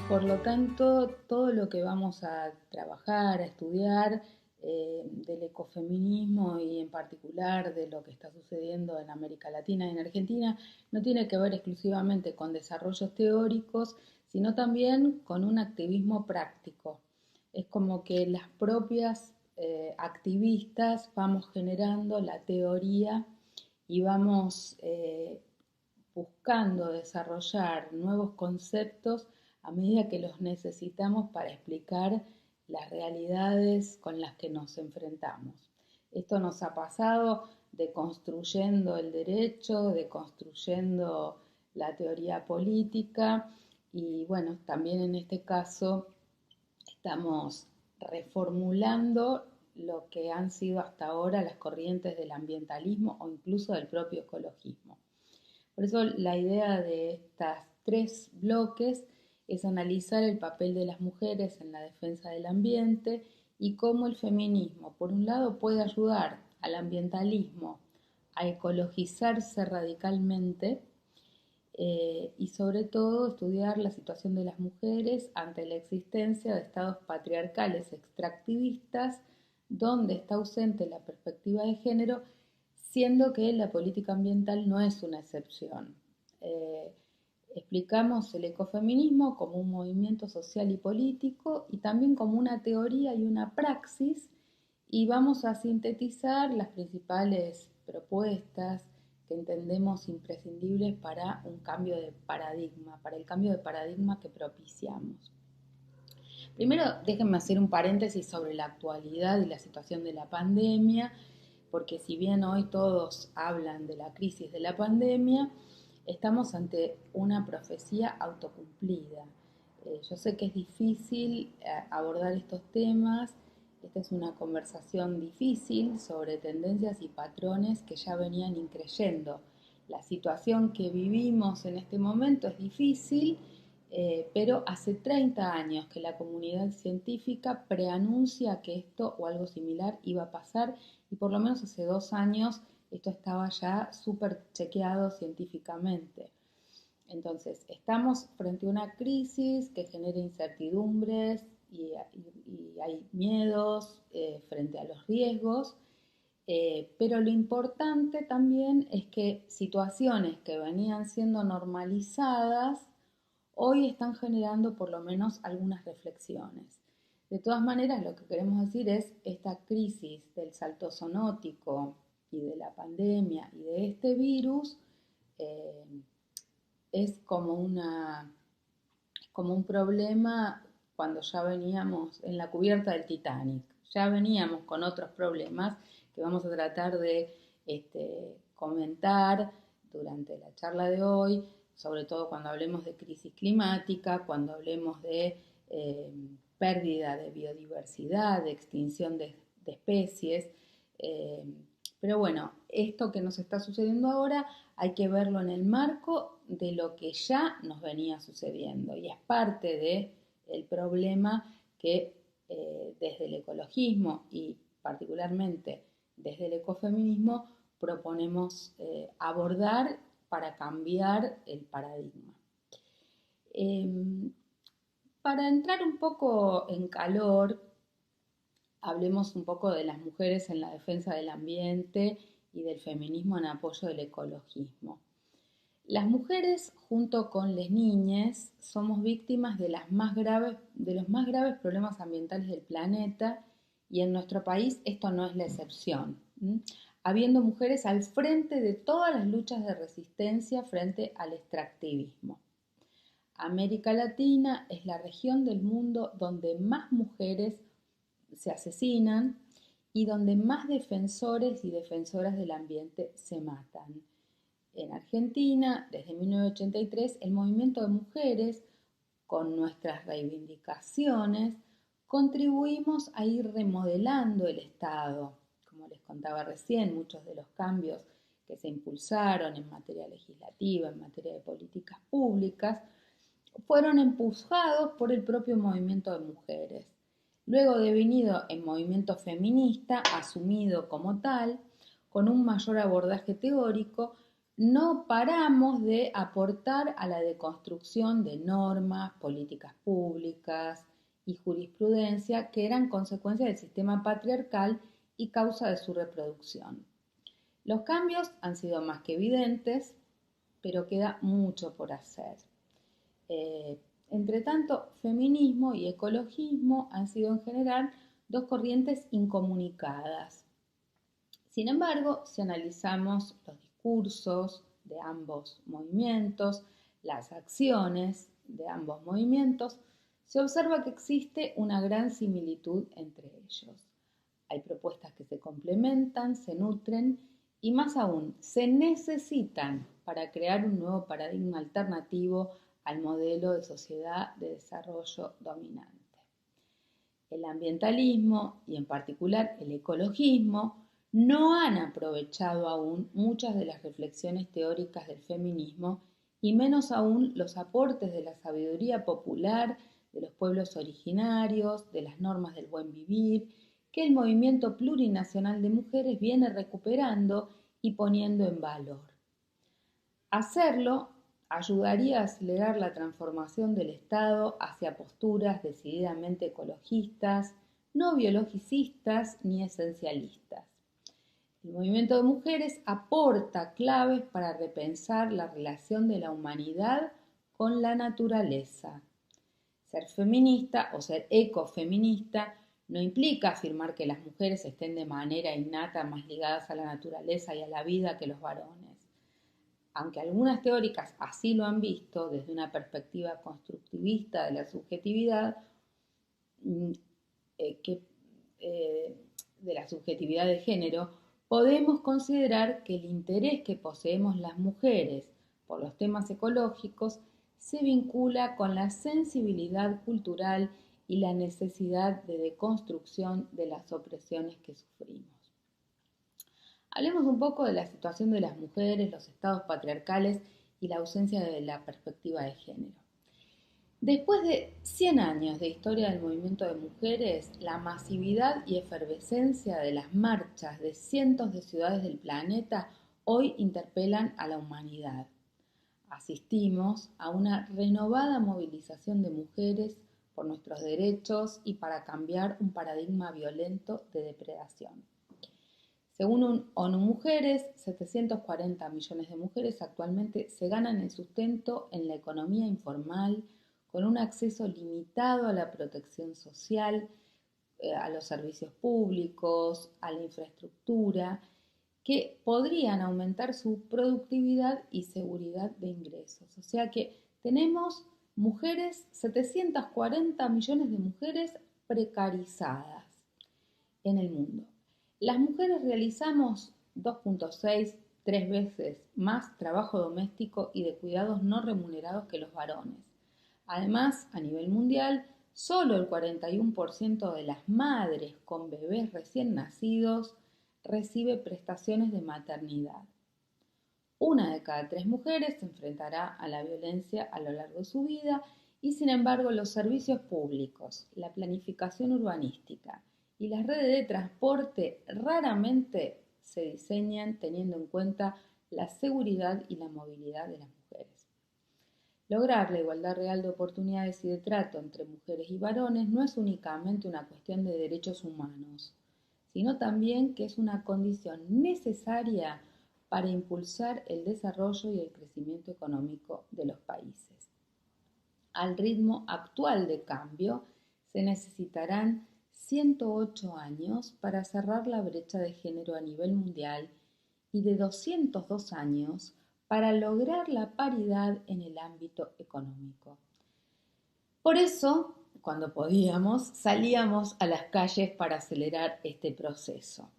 Por lo tanto, todo lo que vamos a trabajar, a estudiar del ecofeminismo y en particular de lo que está sucediendo en América Latina y en Argentina, no tiene que ver exclusivamente con desarrollos teóricos, sino también con un activismo práctico. Es como que las propias activistas vamos generando la teoría y vamos buscando desarrollar nuevos conceptos a medida que los necesitamos para explicar las realidades con las que nos enfrentamos. Esto nos ha pasado de construyendo el derecho, de construyendo la teoría política y bueno, también en este caso estamos reformulando lo que han sido hasta ahora las corrientes del ambientalismo o incluso del propio ecologismo. Por eso la idea de estas tres bloques es analizar el papel de las mujeres en la defensa del ambiente y cómo el feminismo, por un lado, puede ayudar al ambientalismo a ecologizarse radicalmente y sobre todo estudiar la situación de las mujeres ante la existencia de estados patriarcales extractivistas donde está ausente la perspectiva de género, siendo que la política ambiental no es una excepción. Eh, Explicamos el ecofeminismo como un movimiento social y político y también como una teoría y una praxis y vamos a sintetizar las principales propuestas que entendemos imprescindibles para un cambio de paradigma, para el cambio de paradigma que propiciamos. Primero, déjenme hacer un paréntesis sobre la actualidad y la situación de la pandemia, porque si bien hoy todos hablan de la crisis de la pandemia, estamos ante una profecía autocumplida. Yo sé que es difícil abordar estos temas, esta es una conversación difícil sobre tendencias y patrones que ya venían increyendo. La situación que vivimos en este momento es difícil, pero hace 30 años que la comunidad científica preanuncia que esto o algo similar iba a pasar y por lo menos hace 2 años esto estaba ya súper chequeado científicamente. Entonces, estamos frente a una crisis que genera incertidumbres y hay miedos frente a los riesgos, pero lo importante también es que situaciones que venían siendo normalizadas hoy están generando por lo menos algunas reflexiones. De todas maneras, lo que queremos decir es esta crisis del salto zoonótico y de la pandemia y de este virus eh, es como un problema cuando ya veníamos en la cubierta del Titanic. Ya veníamos con otros problemas que vamos a tratar de comentar durante la charla de hoy, sobre todo cuando hablemos de crisis climática, cuando hablemos de pérdida de biodiversidad, de extinción de especies. Eh, pero bueno, esto que nos está sucediendo ahora hay que verlo en el marco de lo que ya nos venía sucediendo y es parte del problema que desde el ecologismo y particularmente desde el ecofeminismo proponemos abordar para cambiar el paradigma. Eh, para entrar un poco en calor, hablemos un poco de las mujeres en la defensa del ambiente y del feminismo en apoyo del ecologismo. Las mujeres, junto con las niñas, somos víctimas de los más graves problemas ambientales del planeta y en nuestro país esto no es la excepción, habiendo mujeres al frente de todas las luchas de resistencia frente al extractivismo. América Latina es la región del mundo donde más mujeres se asesinan y donde más defensores y defensoras del ambiente se matan. En Argentina, desde 1983, el movimiento de mujeres, con nuestras reivindicaciones, contribuimos a ir remodelando el Estado. Como les contaba recién, muchos de los cambios que se impulsaron en materia legislativa, en materia de políticas públicas, fueron empujados por el propio movimiento de mujeres. Luego devenido en movimiento feminista, asumido como tal, con un mayor abordaje teórico, no paramos de aportar a la deconstrucción de normas, políticas públicas y jurisprudencia que eran consecuencia del sistema patriarcal y causa de su reproducción. Los cambios han sido más que evidentes, pero queda mucho por hacer. Entre tanto, feminismo y ecologismo han sido en general dos corrientes incomunicadas. Sin embargo, si analizamos los discursos de ambos movimientos, las acciones de ambos movimientos, se observa que existe una gran similitud entre ellos. Hay propuestas que se complementan, se nutren y más aún se necesitan para crear un nuevo paradigma alternativo al modelo de sociedad de desarrollo dominante. El ambientalismo y en particular el ecologismo no han aprovechado aún muchas de las reflexiones teóricas del feminismo y menos aún los aportes de la sabiduría popular, de los pueblos originarios, de las normas del buen vivir, que el movimiento plurinacional de mujeres viene recuperando y poniendo en valor. Hacerlo ayudaría a acelerar la transformación del Estado hacia posturas decididamente ecologistas, no biologicistas ni esencialistas. El movimiento de mujeres aporta claves para repensar la relación de la humanidad con la naturaleza. Ser feminista o ser ecofeminista no implica afirmar que las mujeres estén de manera innata más ligadas a la naturaleza y a la vida que los varones. Aunque algunas teóricas así lo han visto desde una perspectiva constructivista de la subjetividad, de género, podemos considerar que el interés que poseemos las mujeres por los temas ecológicos se vincula con la sensibilidad cultural y la necesidad de deconstrucción de las opresiones que sufrimos. Hablemos un poco de la situación de las mujeres, los estados patriarcales y la ausencia de la perspectiva de género. Después de 100 años de historia del movimiento de mujeres, la masividad y efervescencia de las marchas de cientos de ciudades del planeta hoy interpelan a la humanidad. Asistimos a una renovada movilización de mujeres por nuestros derechos y para cambiar un paradigma violento de depredación. Según ONU Mujeres, 740 millones de mujeres actualmente se ganan el sustento en la economía informal, con un acceso limitado a la protección social, a los servicios públicos, a la infraestructura, que podrían aumentar su productividad y seguridad de ingresos. O sea que tenemos mujeres, 740 millones de mujeres precarizadas en el mundo. Las mujeres realizamos 2.6, 3 veces más trabajo doméstico y de cuidados no remunerados que los varones. Además, a nivel mundial, solo el 41% de las madres con bebés recién nacidos recibe prestaciones de maternidad. Una de cada 3 mujeres se enfrentará a la violencia a lo largo de su vida y, sin embargo, los servicios públicos, la planificación urbanística y las redes de transporte raramente se diseñan teniendo en cuenta la seguridad y la movilidad de las mujeres. Lograr la igualdad real de oportunidades y de trato entre mujeres y varones no es únicamente una cuestión de derechos humanos, sino también que es una condición necesaria para impulsar el desarrollo y el crecimiento económico de los países. Al ritmo actual de cambio, se necesitarán 108 años para cerrar la brecha de género a nivel mundial y de 202 años para lograr la paridad en el ámbito económico. Por eso, cuando podíamos, salíamos a las calles para acelerar este proceso.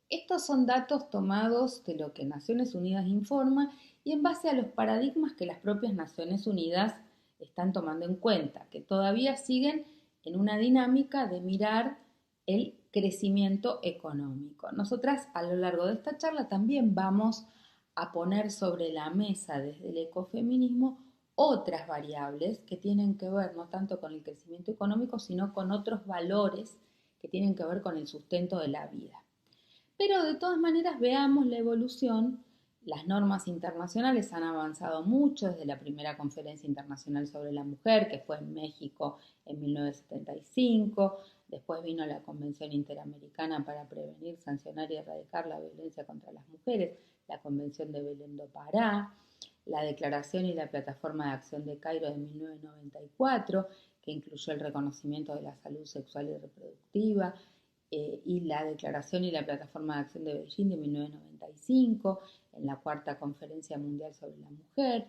Estos son datos tomados de lo que Naciones Unidas informa y en base a los paradigmas que las propias Naciones Unidas están tomando en cuenta, que todavía siguen en una dinámica de mirar el crecimiento económico. Nosotras a lo largo de esta charla también vamos a poner sobre la mesa desde el ecofeminismo otras variables que tienen que ver no tanto con el crecimiento económico, sino con otros valores que tienen que ver con el sustento de la vida. Pero de todas maneras veamos la evolución. Las normas internacionales han avanzado mucho desde la primera conferencia internacional sobre la mujer, que fue en México en 1975. Después vino la Convención Interamericana para prevenir, sancionar y erradicar la violencia contra las mujeres, la Convención de Belén do Pará, la Declaración y la Plataforma de Acción de Cairo de 1994, que incluyó el reconocimiento de la salud sexual y reproductiva, y la Declaración y la Plataforma de Acción de Beijing de 1995, en la Cuarta Conferencia Mundial sobre la Mujer.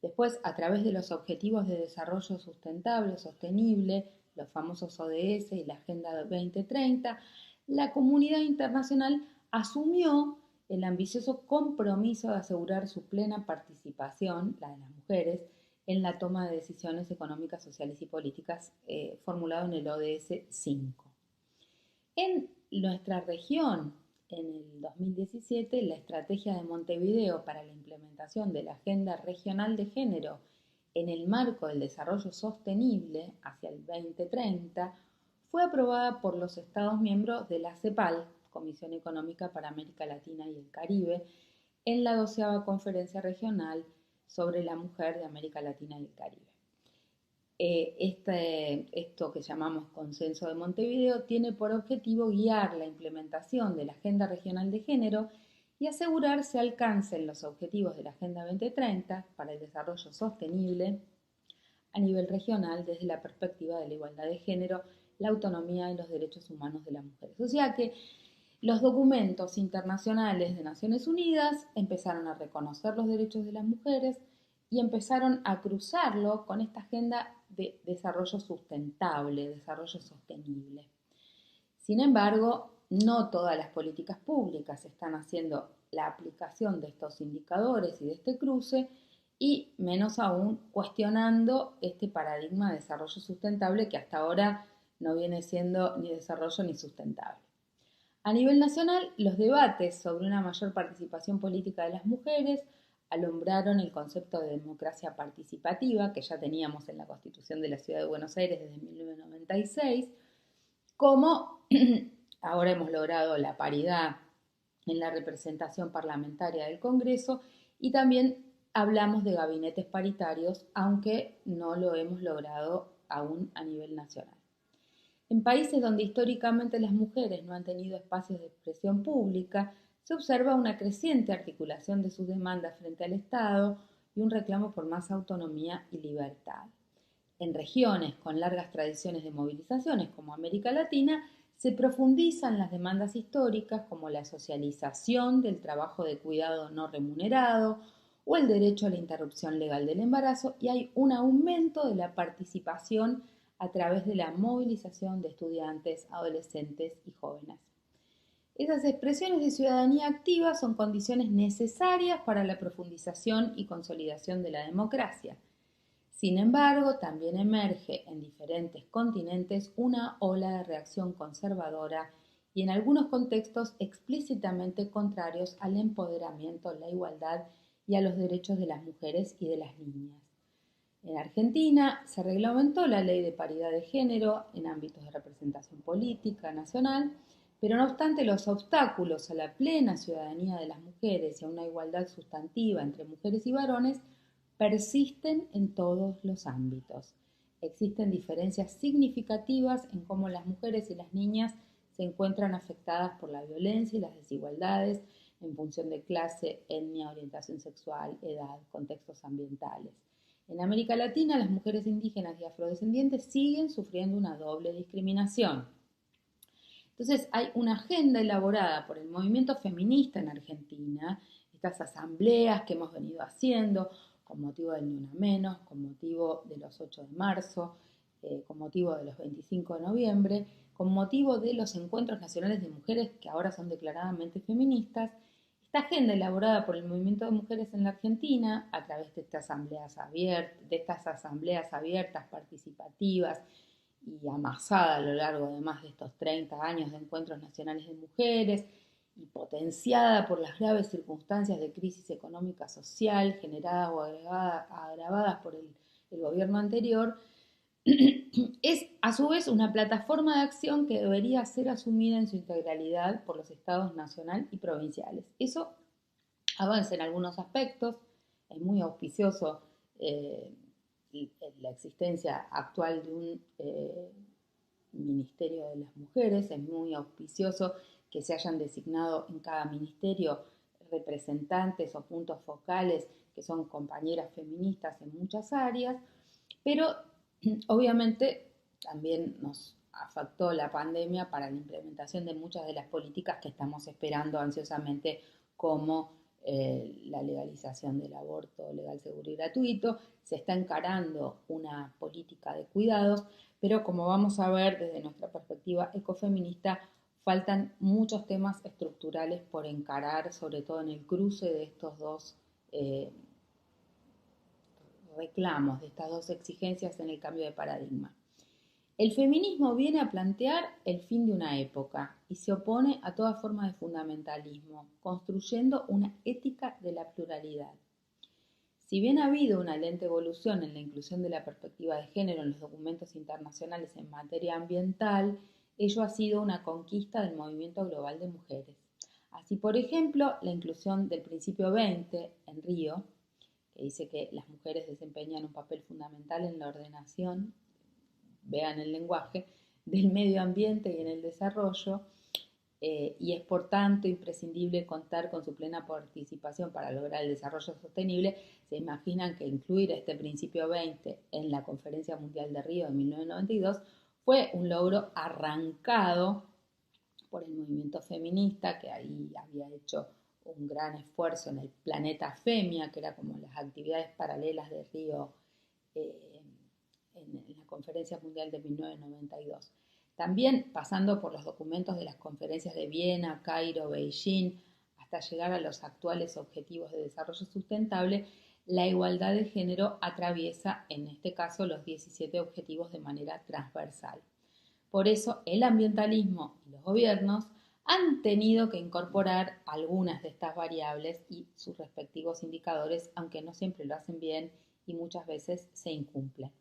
Después, a través de los Objetivos de Desarrollo Sustentable, Sostenible, los famosos ODS y la Agenda 2030, la comunidad internacional asumió el ambicioso compromiso de asegurar su plena participación, la de las mujeres, en la toma de decisiones económicas, sociales y políticas, formulado en el ODS 5. En nuestra región, en el 2017, la estrategia de Montevideo para la implementación de la Agenda Regional de Género en el marco del desarrollo sostenible hacia el 2030 fue aprobada por los Estados miembros de la CEPAL, Comisión Económica para América Latina y el Caribe, en la 12ª Conferencia Regional sobre la Mujer de América Latina y el Caribe. Esto que llamamos Consenso de Montevideo tiene por objetivo guiar la implementación de la Agenda Regional de Género y asegurar se alcancen los objetivos de la Agenda 2030 para el desarrollo sostenible a nivel regional desde la perspectiva de la igualdad de género, la autonomía y los derechos humanos de las mujeres. O sea que los documentos internacionales de Naciones Unidas empezaron a reconocer los derechos de las mujeres y empezaron a cruzarlo con esta agenda de desarrollo sustentable, desarrollo sostenible. Sin embargo, no todas las políticas públicas están haciendo la aplicación de estos indicadores y de este cruce, y menos aún cuestionando este paradigma de desarrollo sustentable que hasta ahora no viene siendo ni desarrollo ni sustentable. A nivel nacional, los debates sobre una mayor participación política de las mujeres alumbraron el concepto de democracia participativa que ya teníamos en la Constitución de la Ciudad de Buenos Aires desde 1996, como ahora hemos logrado la paridad en la representación parlamentaria del Congreso, y también hablamos de gabinetes paritarios, aunque no lo hemos logrado aún a nivel nacional. En países donde históricamente las mujeres no han tenido espacios de expresión pública, se observa una creciente articulación de sus demandas frente al Estado y un reclamo por más autonomía y libertad. En regiones con largas tradiciones de movilizaciones como América Latina, se profundizan las demandas históricas como la socialización del trabajo de cuidado no remunerado o el derecho a la interrupción legal del embarazo, y hay un aumento de la participación a través de la movilización de estudiantes, adolescentes y jóvenes. Esas expresiones de ciudadanía activa son condiciones necesarias para la profundización y consolidación de la democracia. Sin embargo, también emerge en diferentes continentes una ola de reacción conservadora y en algunos contextos explícitamente contrarios al empoderamiento, la igualdad y a los derechos de las mujeres y de las niñas. En Argentina se reglamentó la Ley de Paridad de Género en ámbitos de representación política nacional, pero no obstante los obstáculos a la plena ciudadanía de las mujeres y a una igualdad sustantiva entre mujeres y varones persisten en todos los ámbitos. Existen diferencias significativas en cómo las mujeres y las niñas se encuentran afectadas por la violencia y las desigualdades en función de clase, etnia, orientación sexual, edad, contextos ambientales. En América Latina, las mujeres indígenas y afrodescendientes siguen sufriendo una doble discriminación. Entonces, hay una agenda elaborada por el movimiento feminista en Argentina, estas asambleas que hemos venido haciendo con motivo del Ni Una Menos, con motivo de los 8 de marzo, con motivo de los 25 de noviembre, con motivo de los encuentros nacionales de mujeres que ahora son declaradamente feministas. Esta agenda elaborada por el movimiento de mujeres en la Argentina a través de estas asambleas abiertas, participativas y amasada a lo largo de más de estos 30 años de encuentros nacionales de mujeres, y potenciada por las graves circunstancias de crisis económica social generadas o agravadas por el gobierno anterior, es a su vez una plataforma de acción que debería ser asumida en su integralidad por los estados nacional y provinciales. Eso avanza en algunos aspectos, es muy auspicioso eh, la existencia actual de un Ministerio de las Mujeres, es muy auspicioso que se hayan designado en cada ministerio representantes o puntos focales que son compañeras feministas en muchas áreas, pero obviamente también nos afectó la pandemia para la implementación de muchas de las políticas que estamos esperando ansiosamente, como la legalización del aborto legal, seguro y gratuito. Se está encarando una política de cuidados, pero como vamos a ver desde nuestra perspectiva ecofeminista, faltan muchos temas estructurales por encarar, sobre todo en el cruce de estos dos reclamos, de estas dos exigencias en el cambio de paradigma. El feminismo viene a plantear el fin de una época y se opone a toda forma de fundamentalismo, construyendo una ética de la pluralidad. Si bien ha habido una lenta evolución en la inclusión de la perspectiva de género en los documentos internacionales en materia ambiental, ello ha sido una conquista del movimiento global de mujeres. Así, por ejemplo, la inclusión del principio 20 en Río, que dice que las mujeres desempeñan un papel fundamental en la ordenación, vean el lenguaje, del medio ambiente y en el desarrollo, y es por tanto imprescindible contar con su plena participación para lograr el desarrollo sostenible. Se imaginan que incluir este principio 20 en la Conferencia Mundial de Río de 1992 fue un logro arrancado por el movimiento feminista, que ahí había hecho un gran esfuerzo en el planeta Femia, que era como las actividades paralelas de Río en la Conferencia Mundial de 1992. También pasando por los documentos de las conferencias de Viena, Cairo, Beijing, hasta llegar a los actuales objetivos de desarrollo sustentable, la igualdad de género atraviesa, en este caso, los 17 objetivos de manera transversal. Por eso, el ambientalismo y los gobiernos han tenido que incorporar algunas de estas variables y sus respectivos indicadores, aunque no siempre lo hacen bien y muchas veces se incumplen.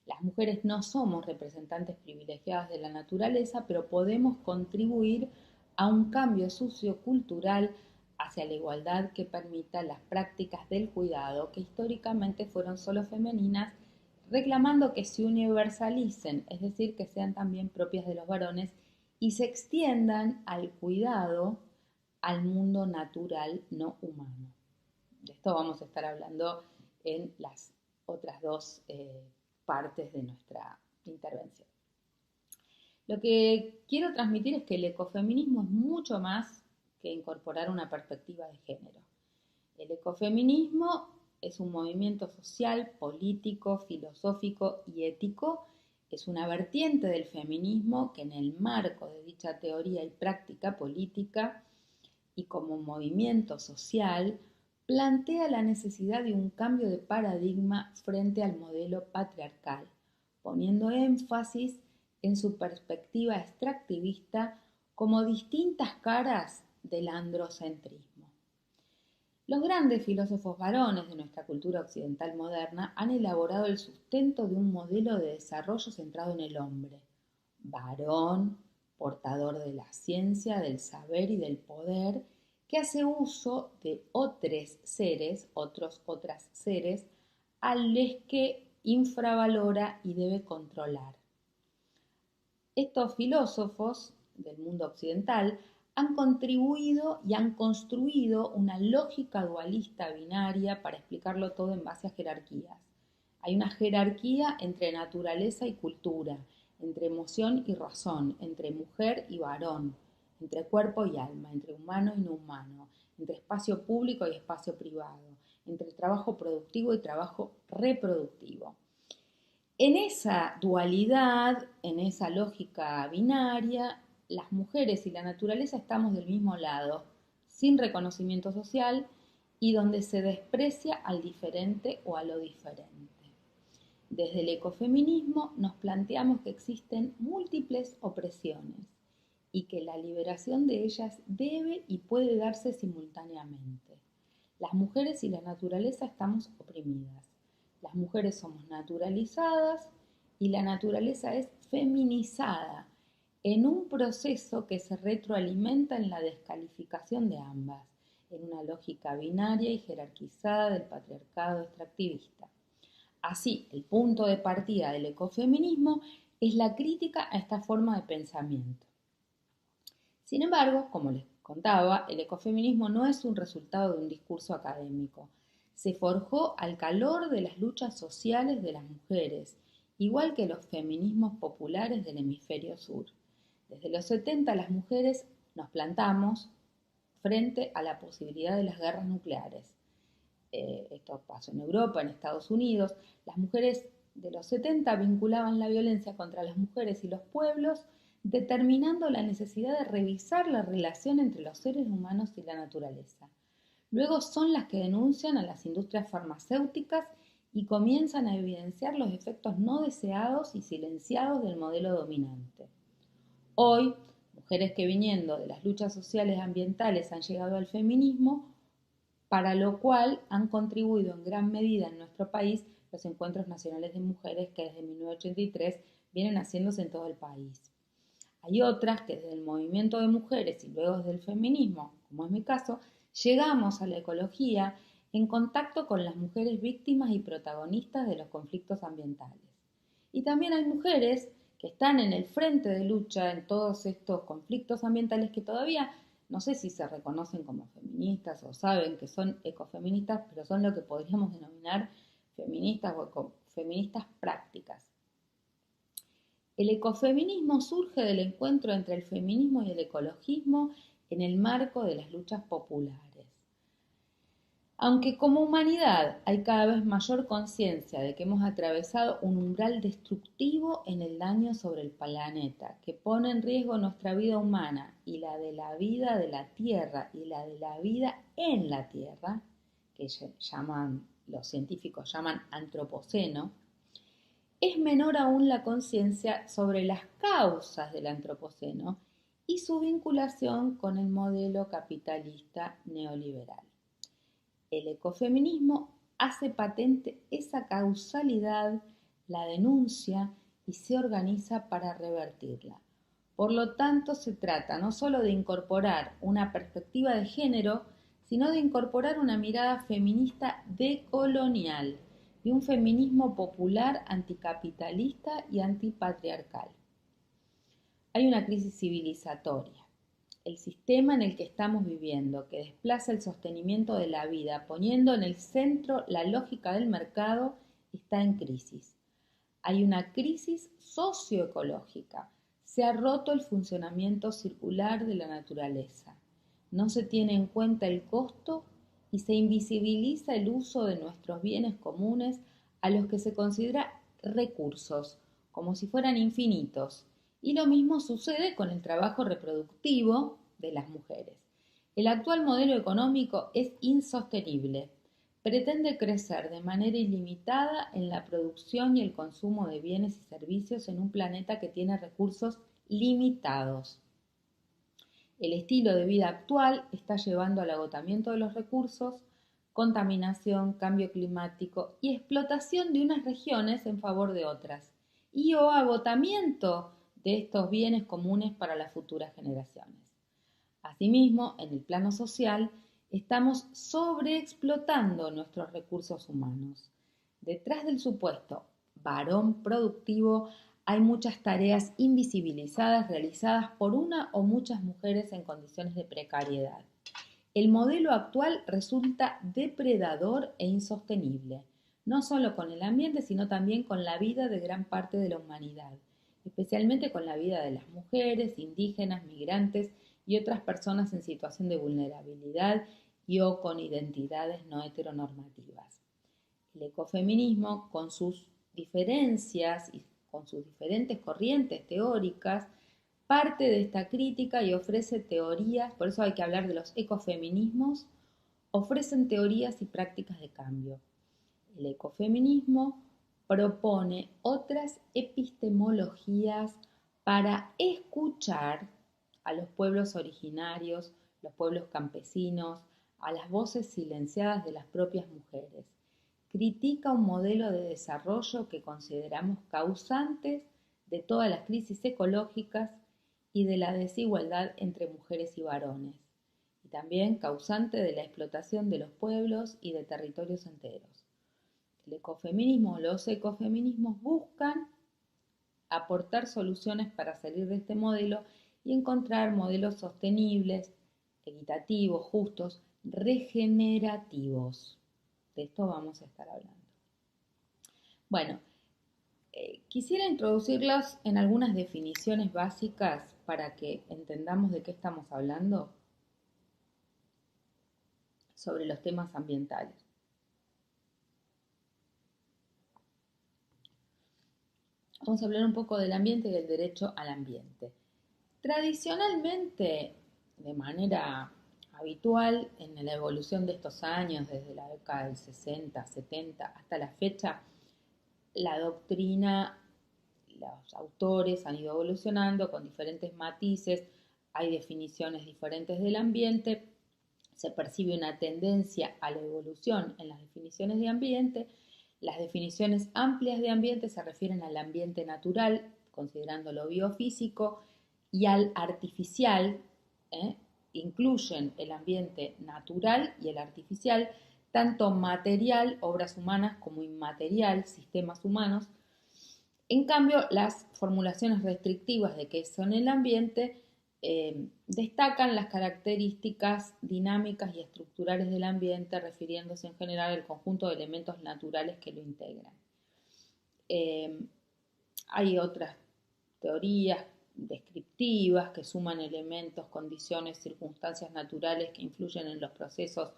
Las mujeres no somos representantes privilegiadas de la naturaleza, pero podemos contribuir a un cambio sociocultural hacia la igualdad que permita las prácticas del cuidado que históricamente fueron solo femeninas, reclamando que se universalicen, es decir, que sean también propias de los varones y se extiendan al cuidado al mundo natural no humano. De esto vamos a estar hablando en las otras dos partes de nuestra intervención. Lo que quiero transmitir es que el ecofeminismo es mucho más que incorporar una perspectiva de género. El ecofeminismo es un movimiento social, político, filosófico y ético. Es una vertiente del feminismo que en el marco de dicha teoría y práctica política y como movimiento social plantea la necesidad de un cambio de paradigma frente al modelo patriarcal, poniendo énfasis en su perspectiva extractivista como distintas caras del androcentrismo. Los grandes filósofos varones de nuestra cultura occidental moderna han elaborado el sustento de un modelo de desarrollo centrado en el hombre, varón, portador de la ciencia, del saber y del poder, que hace uso de otros seres, otras seres, a los que infravalora y debe controlar. Estos filósofos del mundo occidental han contribuido y han construido una lógica dualista binaria para explicarlo todo en base a jerarquías. Hay una jerarquía entre naturaleza y cultura, entre emoción y razón, entre mujer y varón, entre cuerpo y alma, entre humano y no humano, entre espacio público y espacio privado, entre trabajo productivo y trabajo reproductivo. En esa dualidad, en esa lógica binaria, las mujeres y la naturaleza estamos del mismo lado, sin reconocimiento social y donde se desprecia al diferente o a lo diferente. Desde el ecofeminismo nos planteamos que existen múltiples opresiones y que la liberación de ellas debe y puede darse simultáneamente. Las mujeres y la naturaleza estamos oprimidas. Las mujeres somos naturalizadas y la naturaleza es feminizada en un proceso que se retroalimenta en la descalificación de ambas, en una lógica binaria y jerarquizada del patriarcado extractivista. Así, el punto de partida del ecofeminismo es la crítica a esta forma de pensamiento. Sin embargo, como les contaba, el ecofeminismo no es un resultado de un discurso académico. Se forjó al calor de las luchas sociales de las mujeres, igual que los feminismos populares del hemisferio sur. Desde los 70 las mujeres nos plantamos frente a la posibilidad de las guerras nucleares. Esto pasó en Europa, en Estados Unidos. Las mujeres de los 70 vinculaban la violencia contra las mujeres y los pueblos, determinando la necesidad de revisar la relación entre los seres humanos y la naturaleza. Luego son las que denuncian a las industrias farmacéuticas y comienzan a evidenciar los efectos no deseados y silenciados del modelo dominante. Hoy, mujeres que viniendo de las luchas sociales ambientales han llegado al feminismo, para lo cual han contribuido en gran medida en nuestro país los encuentros nacionales de mujeres que desde 1983 vienen haciéndose en todo el país. Hay otras que desde el movimiento de mujeres y luego desde el feminismo, como es mi caso, llegamos a la ecología en contacto con las mujeres víctimas y protagonistas de los conflictos ambientales. Y también hay mujeres que están en el frente de lucha en todos estos conflictos ambientales que todavía no sé si se reconocen como feministas o saben que son ecofeministas, pero son lo que podríamos denominar feministas o ecofeministas prácticas. El ecofeminismo surge del encuentro entre el feminismo y el ecologismo en el marco de las luchas populares. Aunque como humanidad hay cada vez mayor conciencia de que hemos atravesado un umbral destructivo en el daño sobre el planeta, que pone en riesgo nuestra vida humana y la de la vida de la Tierra y la de la vida en la Tierra, que los científicos llaman antropoceno, es menor aún la conciencia sobre las causas del antropoceno y su vinculación con el modelo capitalista neoliberal. El ecofeminismo hace patente esa causalidad, la denuncia y se organiza para revertirla. Por lo tanto, se trata no solo de incorporar una perspectiva de género, sino de incorporar una mirada feminista decolonial y un feminismo popular anticapitalista y antipatriarcal. Hay una crisis civilizatoria. El sistema en el que estamos viviendo, que desplaza el sostenimiento de la vida, poniendo en el centro la lógica del mercado, está en crisis. Hay una crisis socioecológica. Se ha roto el funcionamiento circular de la naturaleza. No se tiene en cuenta el costo y se invisibiliza el uso de nuestros bienes comunes a los que se considera recursos, como si fueran infinitos. Y lo mismo sucede con el trabajo reproductivo de las mujeres. El actual modelo económico es insostenible. Pretende crecer de manera ilimitada en la producción y el consumo de bienes y servicios en un planeta que tiene recursos limitados. El estilo de vida actual está llevando al agotamiento de los recursos, contaminación, cambio climático y explotación de unas regiones en favor de otras, y o agotamiento de estos bienes comunes para las futuras generaciones. Asimismo, en el plano social, estamos sobreexplotando nuestros recursos humanos. Detrás del supuesto varón productivo hay muchas tareas invisibilizadas realizadas por una o muchas mujeres en condiciones de precariedad. El modelo actual resulta depredador e insostenible, no solo con el ambiente, sino también con la vida de gran parte de la humanidad, especialmente con la vida de las mujeres, indígenas, migrantes y otras personas en situación de vulnerabilidad y o con identidades no heteronormativas. El ecofeminismo, con sus diferencias y con sus diferentes corrientes teóricas, parte de esta crítica y ofrece teorías, por eso hay que hablar de los ecofeminismos, ofrecen teorías y prácticas de cambio. El ecofeminismo propone otras epistemologías para escuchar a los pueblos originarios, los pueblos campesinos, a las voces silenciadas de las propias mujeres. critica un modelo de desarrollo que consideramos causantes de todas las crisis ecológicas y de la desigualdad entre mujeres y varones, y también causante de la explotación de los pueblos y de territorios enteros. El ecofeminismo, los ecofeminismos buscan aportar soluciones para salir de este modelo y encontrar modelos sostenibles, equitativos, justos, regenerativos. De esto vamos a estar hablando. Bueno, quisiera introducirlos en algunas definiciones básicas para que entendamos de qué estamos hablando sobre los temas ambientales. Vamos a hablar un poco del ambiente y del derecho al ambiente. Tradicionalmente, de manera habitual, en la evolución de estos años, desde la década del 60, 70 hasta la fecha, la doctrina, los autores han ido evolucionando con diferentes matices, hay definiciones diferentes del ambiente, se percibe una tendencia a la evolución en las definiciones de ambiente. Las definiciones amplias de ambiente se refieren al ambiente natural, considerando lo biofísico, y al artificial, incluyen el ambiente natural y el artificial, tanto material, obras humanas, como inmaterial, sistemas humanos. En cambio, las formulaciones restrictivas de qué son el ambiente destacan las características dinámicas y estructurales del ambiente, refiriéndose en general al conjunto de elementos naturales que lo integran. Hay otras teorías descriptivas que suman elementos, condiciones, circunstancias naturales que influyen en los procesos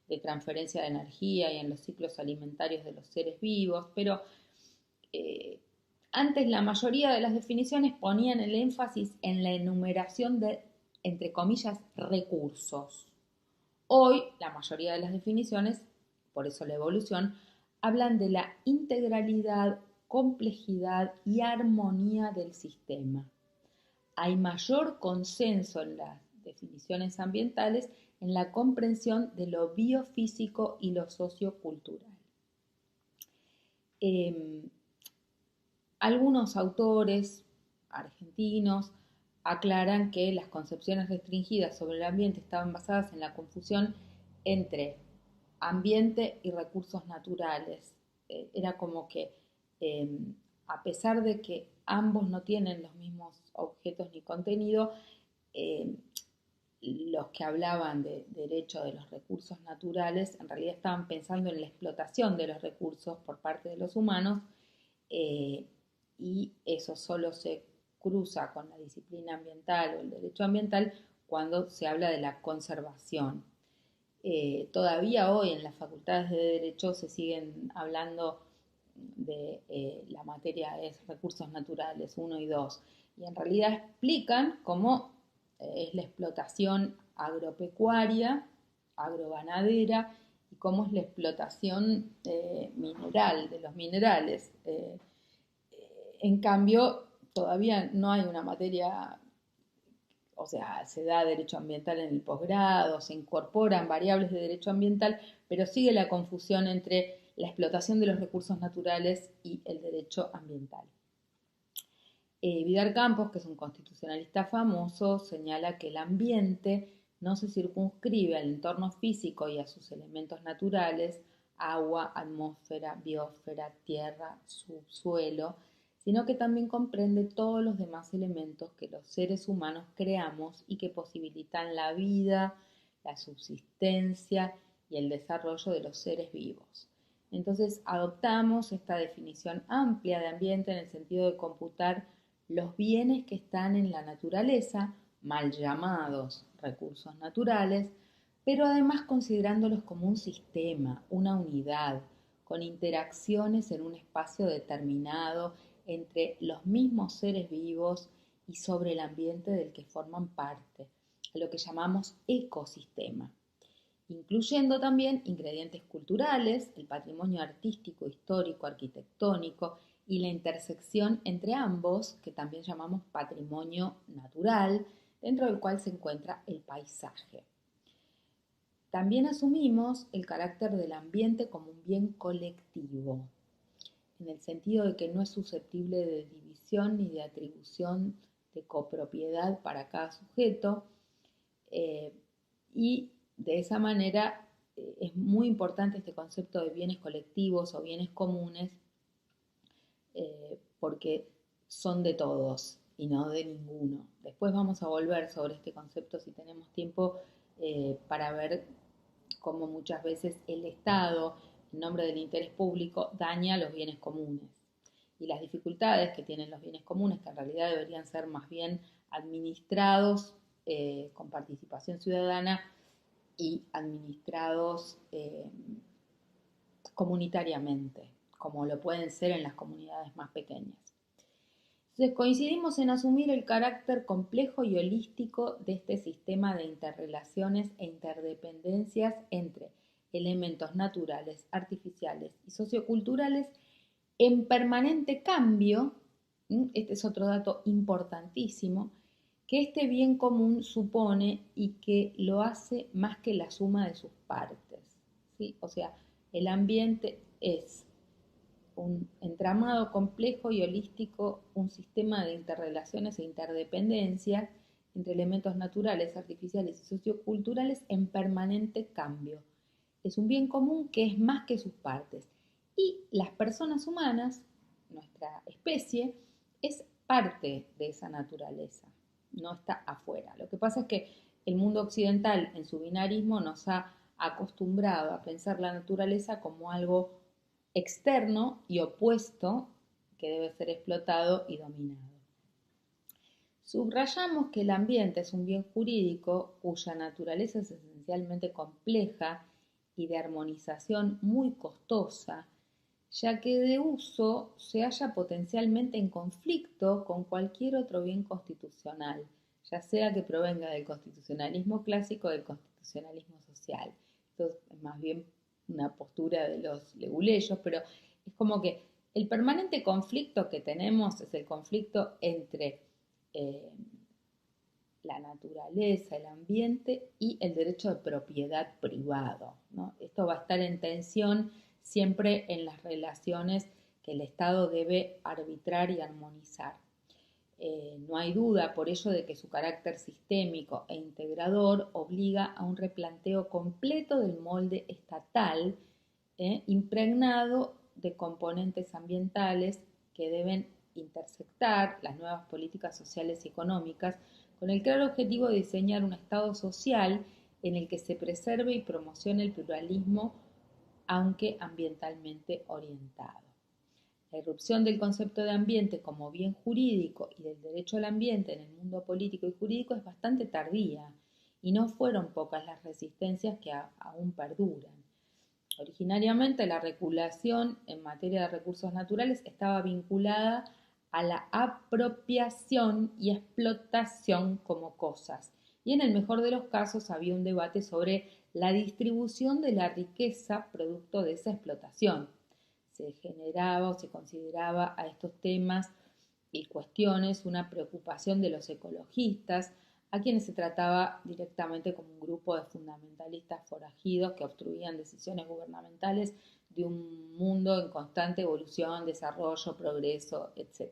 de transferencia de energía y en los ciclos alimentarios de los seres vivos, pero antes la mayoría de las definiciones ponían el énfasis en la enumeración de, entre comillas, recursos. Hoy la mayoría de las definiciones, por eso la evolución, hablan de la integralidad, complejidad y armonía del sistema. Hay mayor consenso en las definiciones ambientales en la comprensión de lo biofísico y lo sociocultural. Algunos autores argentinos aclaran que las concepciones restringidas sobre el ambiente estaban basadas en la confusión entre ambiente y recursos naturales. Era como que a pesar de que ambos no tienen los mismos objetos ni contenido, los que hablaban de derecho de los recursos naturales en realidad estaban pensando en la explotación de los recursos por parte de los humanos, y eso solo se cruza con la disciplina ambiental o el derecho ambiental cuando se habla de la conservación. Todavía hoy en las facultades de Derecho se siguen hablando de la materia es recursos naturales 1 y 2, y en realidad explican cómo es la explotación agropecuaria, agroganadera, y cómo es la explotación mineral, de los minerales. En cambio, todavía no hay una materia, o sea, se da derecho ambiental en el posgrado, se incorporan variables de derecho ambiental, pero sigue la confusión entre la explotación de los recursos naturales y el derecho ambiental. Vidal Campos, que es un constitucionalista famoso, señala que el ambiente no se circunscribe al entorno físico y a sus elementos naturales, agua, atmósfera, biosfera, tierra, subsuelo, sino que también comprende todos los demás elementos que los seres humanos creamos y que posibilitan la vida, la subsistencia y el desarrollo de los seres vivos. Entonces adoptamos esta definición amplia de ambiente en el sentido de computar los bienes que están en la naturaleza, mal llamados recursos naturales, pero además considerándolos como un sistema, una unidad, con interacciones en un espacio determinado entre los mismos seres vivos y sobre el ambiente del que forman parte, a lo que llamamos ecosistema, incluyendo también ingredientes culturales, el patrimonio artístico, histórico, arquitectónico y la intersección entre ambos, que también llamamos patrimonio natural, dentro del cual se encuentra el paisaje. También asumimos el carácter del ambiente como un bien colectivo, en el sentido de que no es susceptible de división ni de atribución de copropiedad para cada sujeto, y de esa manera es muy importante este concepto de bienes colectivos o bienes comunes, porque son de todos y no de ninguno. Después vamos a volver sobre este concepto si tenemos tiempo, para ver cómo muchas veces el Estado, en nombre del interés público, daña los bienes comunes y las dificultades que tienen los bienes comunes, que en realidad deberían ser más bien administrados con participación ciudadana y administrados comunitariamente, como lo pueden ser en las comunidades más pequeñas. Entonces coincidimos en asumir el carácter complejo y holístico de este sistema de interrelaciones e interdependencias entre elementos naturales, artificiales y socioculturales en permanente cambio. Este es otro dato importantísimo, que este bien común supone y que lo hace más que la suma de sus partes, ¿sí? O sea, el ambiente es un entramado complejo y holístico, un sistema de interrelaciones e interdependencias entre elementos naturales, artificiales y socioculturales en permanente cambio. Es un bien común que es más que sus partes. Y las personas humanas, nuestra especie, es parte de esa naturaleza, no está afuera. Lo que pasa es que el mundo occidental, en su binarismo, nos ha acostumbrado a pensar la naturaleza como algo externo y opuesto que debe ser explotado y dominado. Subrayamos que el ambiente es un bien jurídico cuya naturaleza es esencialmente compleja y de armonización muy costosa, ya que de uso se halla potencialmente en conflicto con cualquier otro bien constitucional, ya sea que provenga del constitucionalismo clásico o del constitucionalismo social. Esto es más bien una postura de los leguleyos, pero es como que el permanente conflicto que tenemos es el conflicto entre la naturaleza, el ambiente y el derecho de propiedad privado, ¿no? Esto va a estar en tensión siempre en las relaciones que el Estado debe arbitrar y armonizar. No hay duda por ello de que su carácter sistémico e integrador obliga a un replanteo completo del molde estatal, impregnado de componentes ambientales que deben intersectar las nuevas políticas sociales y económicas con el claro objetivo de diseñar un Estado social en el que se preserve y promocione el pluralismo, aunque ambientalmente orientado. La irrupción del concepto de ambiente como bien jurídico y del derecho al ambiente en el mundo político y jurídico es bastante tardía, y no fueron pocas las resistencias que aún perduran. Originariamente la regulación en materia de recursos naturales estaba vinculada a la apropiación y explotación como cosas, y en el mejor de los casos había un debate sobre la distribución de la riqueza producto de esa explotación. Se generaba o se consideraba a estos temas y cuestiones una preocupación de los ecologistas, a quienes se trataba directamente como un grupo de fundamentalistas forajidos que obstruían decisiones gubernamentales de un mundo en constante evolución, desarrollo, progreso, etc.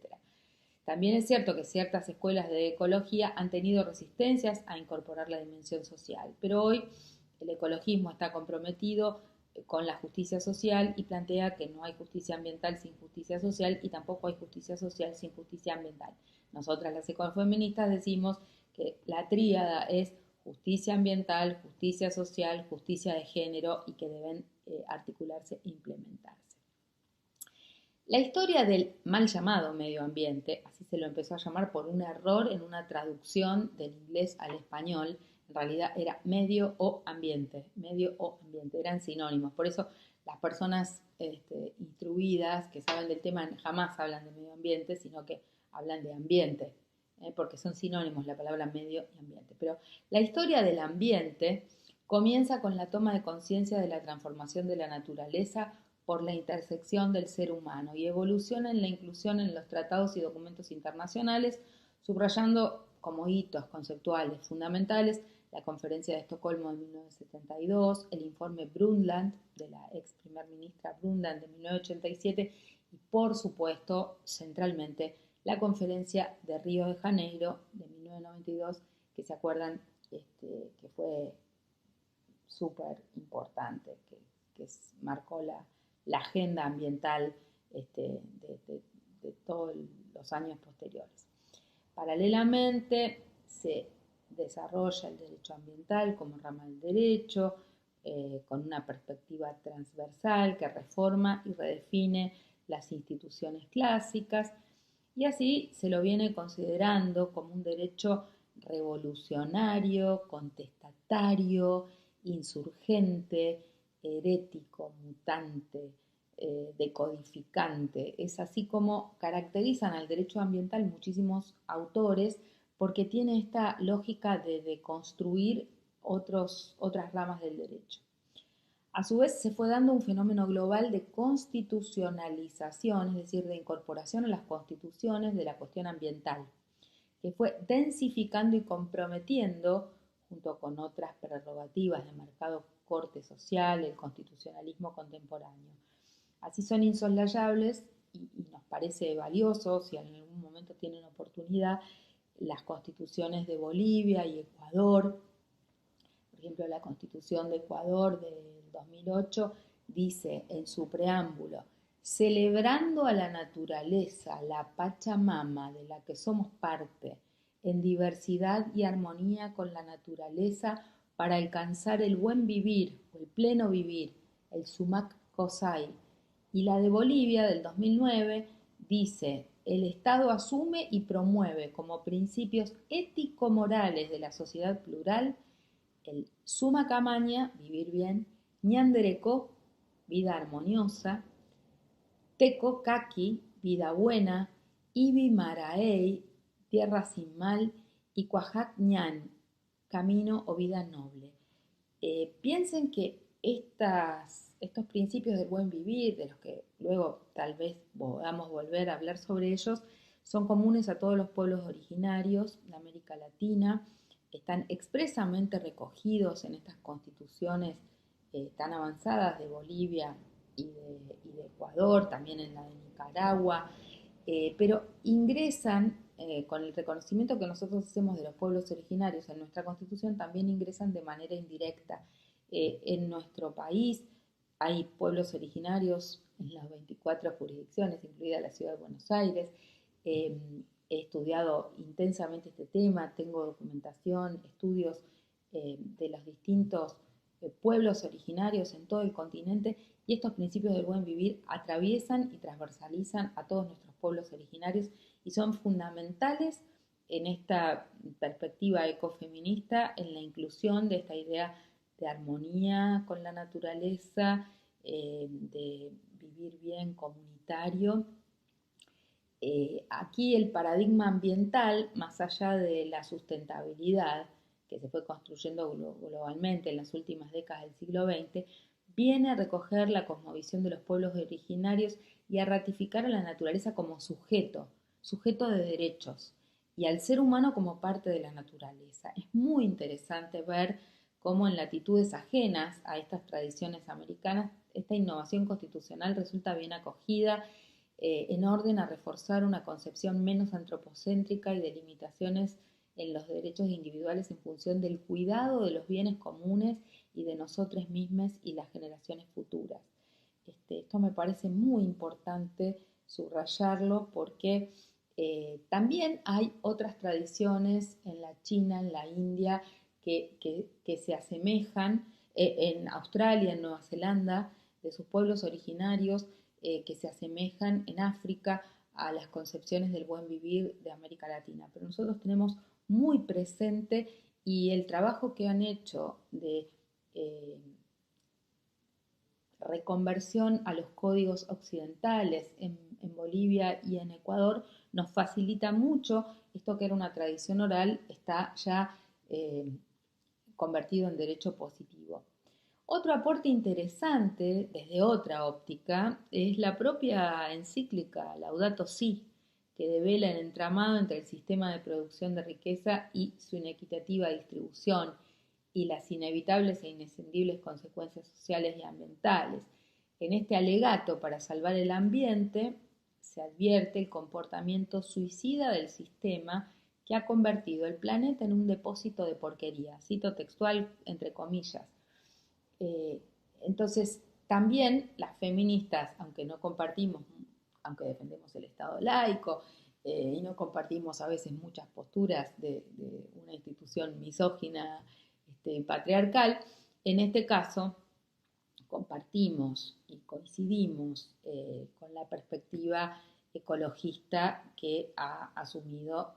También es cierto que ciertas escuelas de ecología han tenido resistencias a incorporar la dimensión social, pero hoy el ecologismo está comprometido con la justicia social y plantea que no hay justicia ambiental sin justicia social y tampoco hay justicia social sin justicia ambiental. Nosotras las ecofeministas decimos que la tríada es justicia ambiental, justicia social, justicia de género y que deben articularse e implementarse. La historia del mal llamado medio ambiente, así se lo empezó a llamar por un error en una traducción del inglés al español, en realidad era medio o ambiente, eran sinónimos. Por eso las personas instruidas que saben del tema jamás hablan de medio ambiente, sino que hablan de ambiente, porque son sinónimos la palabra medio y ambiente. Pero la historia del ambiente comienza con la toma de conciencia de la transformación de la naturaleza por la intersección del ser humano y evoluciona en la inclusión en los tratados y documentos internacionales, subrayando como hitos conceptuales fundamentales la Conferencia de Estocolmo de 1972, el informe Brundtland, de la ex primer ministra Brundtland de 1987, y por supuesto, centralmente, la Conferencia de Río de Janeiro de 1992, que se acuerdan que fue súper importante, que marcó la agenda ambiental de todos los años posteriores. Paralelamente se desarrolla el derecho ambiental como rama del derecho, con una perspectiva transversal que reforma y redefine las instituciones clásicas, y así se lo viene considerando como un derecho revolucionario, contestatario, insurgente, herético, mutante, decodificante. Es así como caracterizan al derecho ambiental muchísimos autores, porque tiene esta lógica de deconstruir otras ramas del derecho. A su vez, se fue dando un fenómeno global de constitucionalización, es decir, de incorporación a las constituciones de la cuestión ambiental, que fue densificando y comprometiendo, junto con otras prerrogativas de marcado corte social, el constitucionalismo contemporáneo. Así son insoslayables y nos parece valioso, si en algún momento tienen oportunidad, las constituciones de Bolivia y Ecuador. Por ejemplo, la Constitución de Ecuador del 2008 dice en su preámbulo: celebrando a la naturaleza, la Pachamama, de la que somos parte, en diversidad y armonía con la naturaleza para alcanzar el buen vivir o el pleno vivir, el Sumac Cosay. Y la de Bolivia del 2009 dice: el Estado asume y promueve como principios ético-morales de la sociedad plural el suma camaña, vivir bien, ñandereco, vida armoniosa, teco caqui, vida buena, ibi maraey, tierra sin mal, y cuajac ñan, camino o vida noble. Piensen que estos principios del buen vivir, de los que luego tal vez podamos volver a hablar sobre ellos, son comunes a todos los pueblos originarios de América Latina, están expresamente recogidos en estas constituciones tan avanzadas de Bolivia y de Ecuador, también en la de Nicaragua, pero ingresan, con el reconocimiento que nosotros hacemos de los pueblos originarios en nuestra constitución, también ingresan de manera indirecta. En nuestro país hay pueblos originarios en las 24 jurisdicciones, incluida la ciudad de Buenos Aires. He estudiado intensamente este tema, tengo documentación, estudios de los distintos pueblos originarios en todo el continente, y estos principios del buen vivir atraviesan y transversalizan a todos nuestros pueblos originarios y son fundamentales en esta perspectiva ecofeminista, en la inclusión de esta idea de armonía con la naturaleza, de vivir bien comunitario. Aquí el paradigma ambiental, más allá de la sustentabilidad que se fue construyendo globalmente en las últimas décadas del siglo XX, viene a recoger la cosmovisión de los pueblos originarios y a ratificar a la naturaleza como sujeto de derechos, y al ser humano como parte de la naturaleza. Es muy interesante ver cómo en latitudes ajenas a estas tradiciones americanas esta innovación constitucional resulta bien acogida, en orden a reforzar una concepción menos antropocéntrica y de limitaciones en los derechos individuales en función del cuidado de los bienes comunes y de nosotros mismos y las generaciones futuras. Esto me parece muy importante subrayarlo, porque también hay otras tradiciones en la China, en la India, que se asemejan, en Australia, en Nueva Zelanda, de sus pueblos originarios, que se asemejan en África a las concepciones del buen vivir de América Latina. Pero nosotros tenemos muy presente, y el trabajo que han hecho de reconversión a los códigos occidentales en Bolivia y en Ecuador nos facilita mucho. Esto que era una tradición oral está ya convertido en derecho positivo. Otro aporte interesante desde otra óptica es la propia encíclica Laudato Si, que devela el entramado entre el sistema de producción de riqueza y su inequitativa distribución, y las inevitables e inescindibles consecuencias sociales y ambientales. En este alegato para salvar el ambiente se advierte el comportamiento suicida del sistema que ha convertido el planeta en un depósito de porquería. Cito textual entre comillas. Entonces, también las feministas, aunque no compartimos, aunque defendemos el Estado laico y no compartimos a veces muchas posturas de una institución misógina, patriarcal, en este caso compartimos y coincidimos con la perspectiva ecologista que ha asumido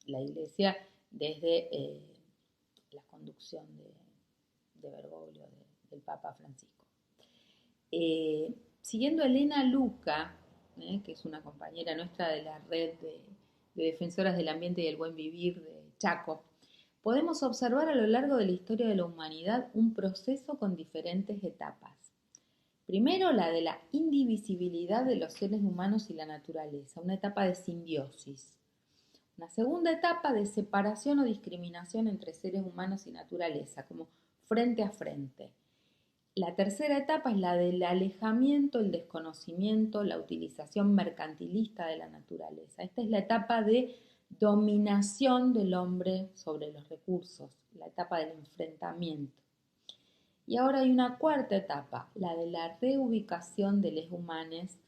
la Iglesia desde la conducción de Bergoglio, del Papa Francisco. Siguiendo a Elena Luca, que es una compañera nuestra de la red de defensoras del ambiente y el buen vivir de Chaco, podemos observar a lo largo de la historia de la humanidad un proceso con diferentes etapas. Primero, la de la indivisibilidad de los seres humanos y la naturaleza, una etapa de simbiosis. Una segunda etapa de separación o discriminación entre seres humanos y naturaleza, como frente a frente. La tercera etapa es la del alejamiento, el desconocimiento, la utilización mercantilista de la naturaleza. Esta es la etapa de dominación del hombre sobre los recursos, la etapa del enfrentamiento. Y ahora hay una cuarta etapa, la de la reubicación de los humanos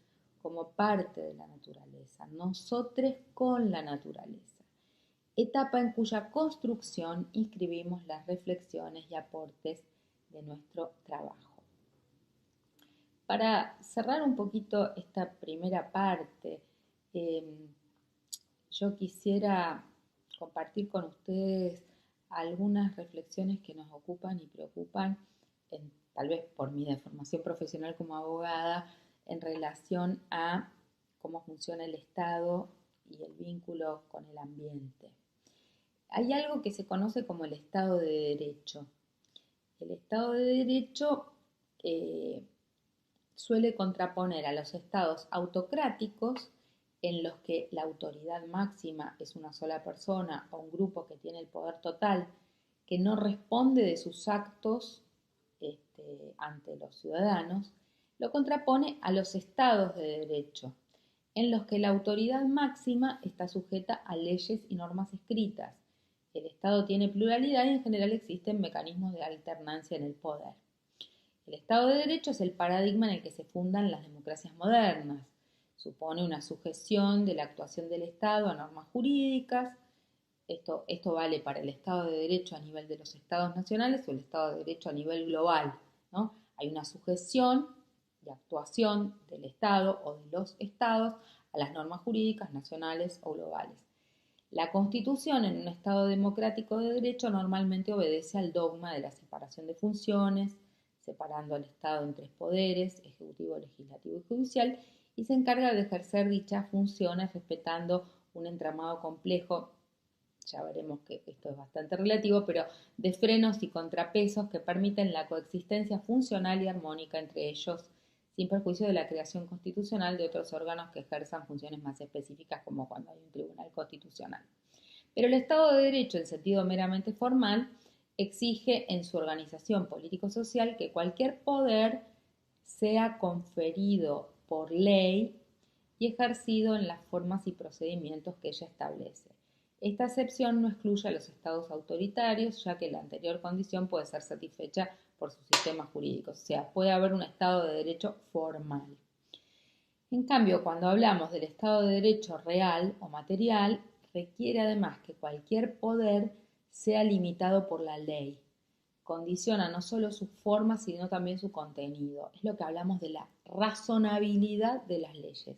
como parte de la naturaleza, nosotros con la naturaleza. Etapa en cuya construcción inscribimos las reflexiones y aportes de nuestro trabajo. Para cerrar un poquito esta primera parte, yo quisiera compartir con ustedes algunas reflexiones que nos ocupan y preocupan, tal vez por mi deformación profesional como abogada, en relación a cómo funciona el Estado y el vínculo con el ambiente. Hay algo que se conoce como el Estado de Derecho. El Estado de Derecho suele contraponer a los estados autocráticos, en los que la autoridad máxima es una sola persona o un grupo que tiene el poder total, que no responde de sus actos ante los ciudadanos, lo contrapone a los estados de derecho, en los que la autoridad máxima está sujeta a leyes y normas escritas. El Estado tiene pluralidad y en general existen mecanismos de alternancia en el poder. El Estado de Derecho es el paradigma en el que se fundan las democracias modernas. Supone una sujeción de la actuación del Estado a normas jurídicas. Esto vale para el Estado de Derecho a nivel de los Estados nacionales o el Estado de Derecho a nivel global, ¿no? Hay una sujeción de actuación del Estado o de los Estados a las normas jurídicas nacionales o globales. La Constitución en un Estado democrático de derecho normalmente obedece al dogma de la separación de funciones, separando al Estado en tres poderes, ejecutivo, legislativo y judicial, y se encarga de ejercer dichas funciones respetando un entramado complejo, ya veremos que esto es bastante relativo, pero de frenos y contrapesos que permiten la coexistencia funcional y armónica entre ellos, sin perjuicio de la creación constitucional de otros órganos que ejerzan funciones más específicas, como cuando hay un tribunal constitucional. Pero el Estado de Derecho, en sentido meramente formal, exige en su organización político-social que cualquier poder sea conferido por ley y ejercido en las formas y procedimientos que ella establece. Esta excepción no excluye a los estados autoritarios, ya que la anterior condición puede ser satisfecha por sus sistemas jurídicos, o sea, puede haber un Estado de Derecho formal. En cambio, cuando hablamos del Estado de Derecho real o material, requiere además que cualquier poder sea limitado por la ley. Condiciona no solo su forma, sino también su contenido. Es lo que hablamos de la razonabilidad de las leyes.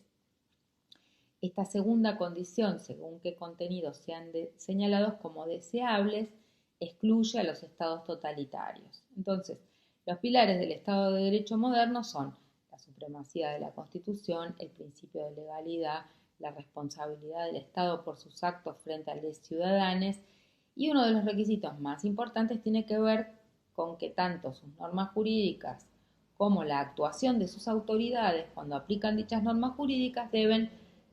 Esta segunda condición, según qué contenidos sean señalados como deseables, excluye a los estados totalitarios. Entonces, los pilares del Estado de Derecho moderno son la supremacía de la Constitución, el principio de legalidad, la responsabilidad del Estado por sus actos frente a los ciudadanos, y uno de los requisitos más importantes tiene que ver con que tanto sus normas jurídicas como la actuación de sus autoridades cuando aplican dichas normas jurídicas deben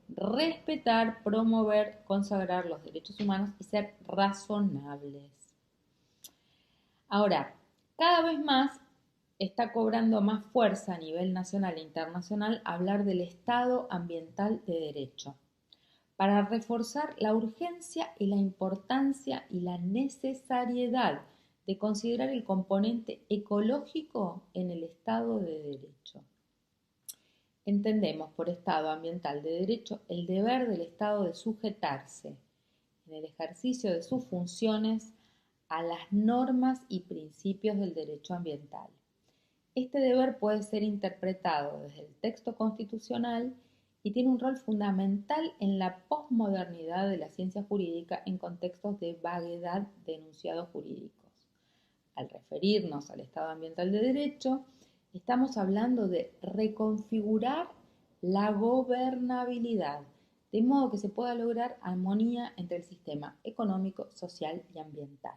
respetar, promover, consagrar los derechos humanos y ser razonables. Ahora, cada vez más está cobrando más fuerza a nivel nacional e internacional hablar del Estado ambiental de derecho, para reforzar la urgencia y la importancia y la necesariedad de considerar el componente ecológico en el Estado de Derecho. Entendemos por Estado ambiental de derecho el deber del Estado de sujetarse, en el ejercicio de sus funciones, a las normas y principios del derecho ambiental. Este deber puede ser interpretado desde el texto constitucional y tiene un rol fundamental en la posmodernidad de la ciencia jurídica en contextos de vaguedad de enunciados jurídicos. Al referirnos al Estado ambiental de derecho, estamos hablando de reconfigurar la gobernabilidad, de modo que se pueda lograr armonía entre el sistema económico, social y ambiental.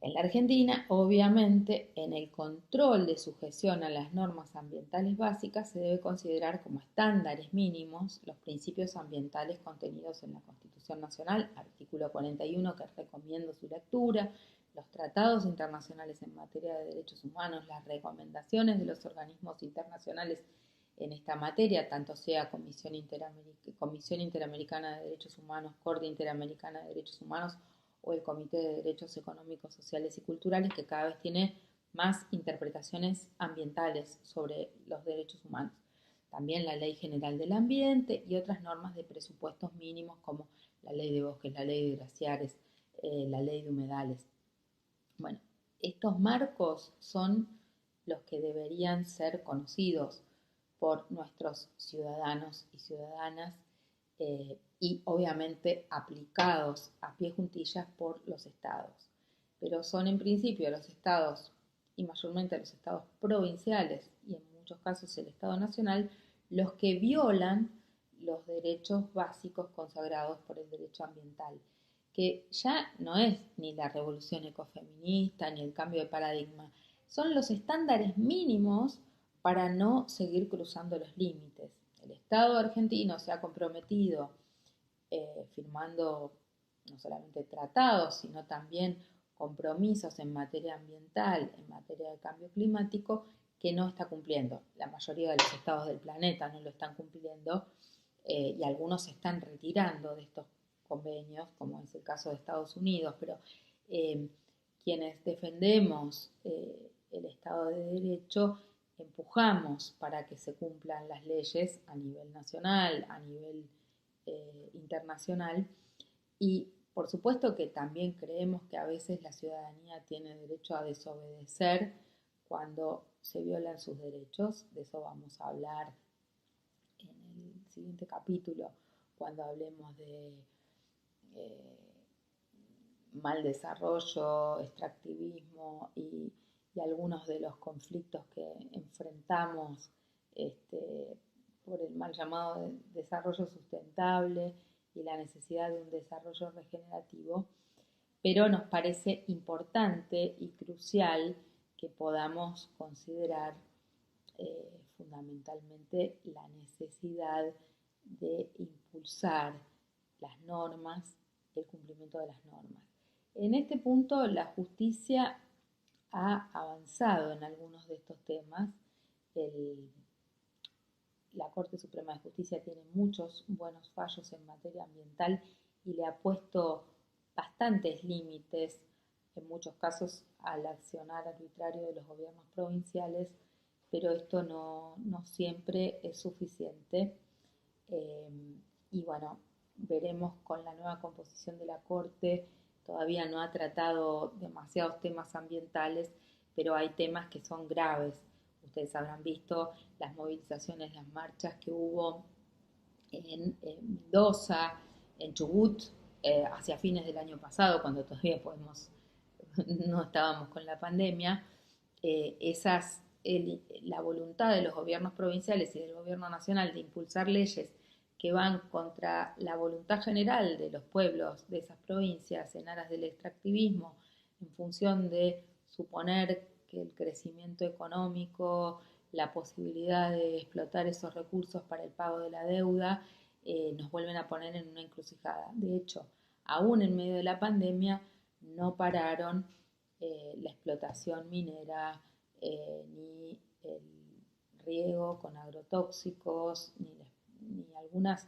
En la Argentina, obviamente, en el control de sujeción a las normas ambientales básicas se debe considerar como estándares mínimos los principios ambientales contenidos en la Constitución Nacional, artículo 41, que recomiendo su lectura, los tratados internacionales en materia de derechos humanos, las recomendaciones de los organismos internacionales en esta materia, tanto sea Comisión Interamericana de Derechos Humanos, Corte Interamericana de Derechos Humanos o el Comité de Derechos Económicos, Sociales y Culturales, que cada vez tiene más interpretaciones ambientales sobre los derechos humanos. También la Ley General del Ambiente y otras normas de presupuestos mínimos como la Ley de Bosques, la Ley de Glaciares, la Ley de Humedales. Bueno, estos marcos son los que deberían ser conocidos por nuestros ciudadanos y ciudadanas y obviamente aplicados a pie juntillas por los estados. Pero son en principio los estados y mayormente los estados provinciales y en muchos casos el Estado Nacional los que violan los derechos básicos consagrados por el derecho ambiental, que ya no es ni la revolución ecofeminista ni el cambio de paradigma, son los estándares mínimos para no seguir cruzando los límites. El Estado argentino se ha comprometido firmando no solamente tratados, sino también compromisos en materia ambiental, en materia de cambio climático, que no está cumpliendo. La mayoría de los estados del planeta no lo están cumpliendo y algunos se están retirando de estos convenios, como es el caso de Estados Unidos, pero quienes defendemos el Estado de Derecho empujamos para que se cumplan las leyes a nivel nacional, a nivel internacional y por supuesto que también creemos que a veces la ciudadanía tiene derecho a desobedecer cuando se violan sus derechos. De eso vamos a hablar en el siguiente capítulo cuando hablemos de mal desarrollo, extractivismo y algunos de los conflictos que enfrentamos por el mal llamado desarrollo sustentable y la necesidad de un desarrollo regenerativo, pero nos parece importante y crucial que podamos considerar fundamentalmente la necesidad de impulsar las normas, el cumplimiento de las normas. En este punto la justicia ha avanzado en algunos de estos temas. La Corte Suprema de Justicia tiene muchos buenos fallos en materia ambiental y le ha puesto bastantes límites, en muchos casos al accionar arbitrario de los gobiernos provinciales, pero esto no siempre es suficiente. Y bueno, veremos con la nueva composición de la Corte, todavía no ha tratado demasiados temas ambientales, pero hay temas que son graves. Ustedes habrán visto las movilizaciones, las marchas que hubo en Mendoza, en Chubut, hacia fines del año pasado, cuando todavía no estábamos con la pandemia. La voluntad de los gobiernos provinciales y del gobierno nacional de impulsar leyes que van contra la voluntad general de los pueblos de esas provincias en aras del extractivismo, en función de suponer que el crecimiento económico, la posibilidad de explotar esos recursos para el pago de la deuda, nos vuelven a poner en una encrucijada. De hecho, aún en medio de la pandemia, no pararon la explotación minera, ni el riego con agrotóxicos, ni algunas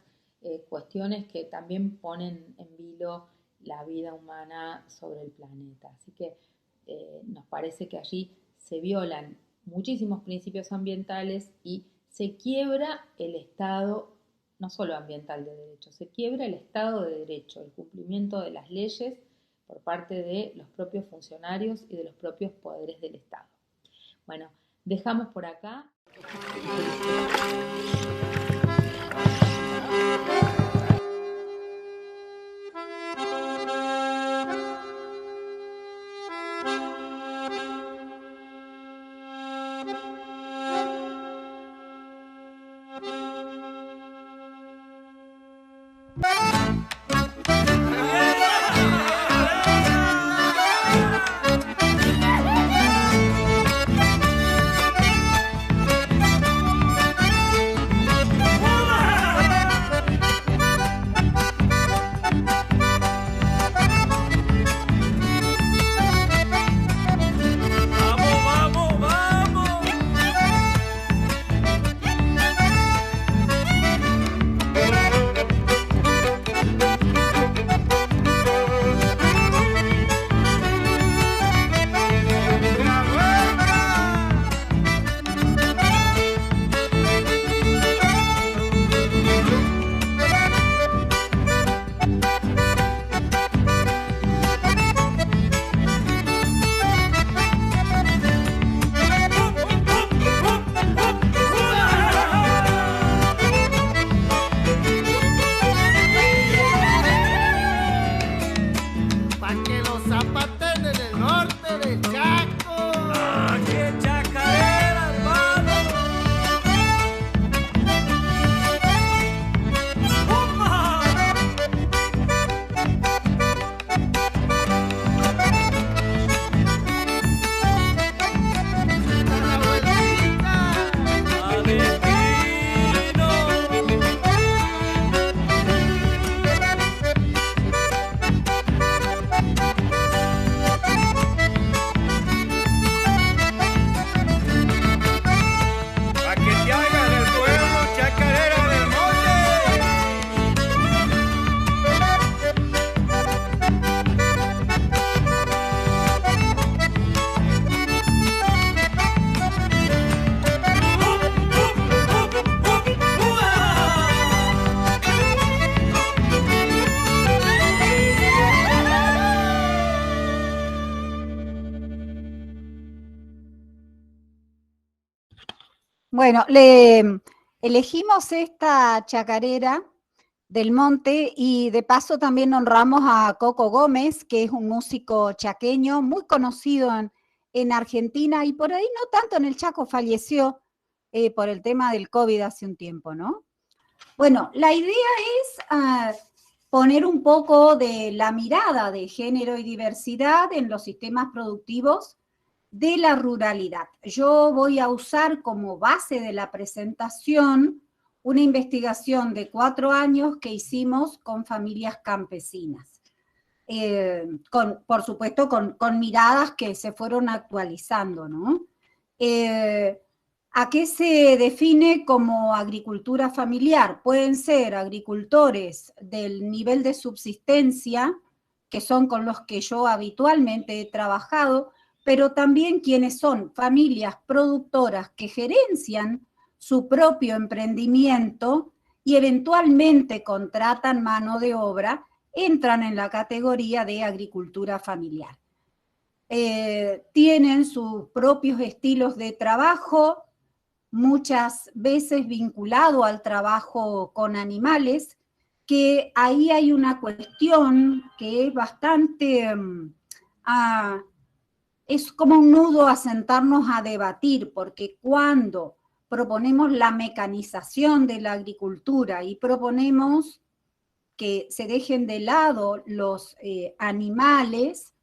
cuestiones que también ponen en vilo la vida humana sobre el planeta. Así que nos parece que allí se violan muchísimos principios ambientales y se quiebra el Estado, no solo ambiental de derecho, se quiebra el Estado de Derecho, el cumplimiento de las leyes por parte de los propios funcionarios y de los propios poderes del Estado. Bueno, dejamos por acá. Bueno, elegimos esta chacarera del Monte y de paso también honramos a Coco Gómez, que es un músico chaqueño muy conocido en Argentina y por ahí no tanto en el Chaco, falleció por el tema del COVID hace un tiempo, ¿no? Bueno, la idea es poner un poco de la mirada de género y diversidad en los sistemas productivos de la ruralidad. Yo voy a usar como base de la presentación una investigación de 4 años que hicimos con familias campesinas. Por supuesto, con miradas que se fueron actualizando, ¿no? ¿A qué se define como agricultura familiar? Pueden ser agricultores del nivel de subsistencia, que son con los que yo habitualmente he trabajado, pero también quienes son familias productoras que gerencian su propio emprendimiento y eventualmente contratan mano de obra, entran en la categoría de agricultura familiar. Tienen sus propios estilos de trabajo, muchas veces vinculado al trabajo con animales, que ahí hay una cuestión que es bastante... es como un nudo a sentarnos a debatir, porque cuando proponemos la mecanización de la agricultura y proponemos que se dejen de lado los animales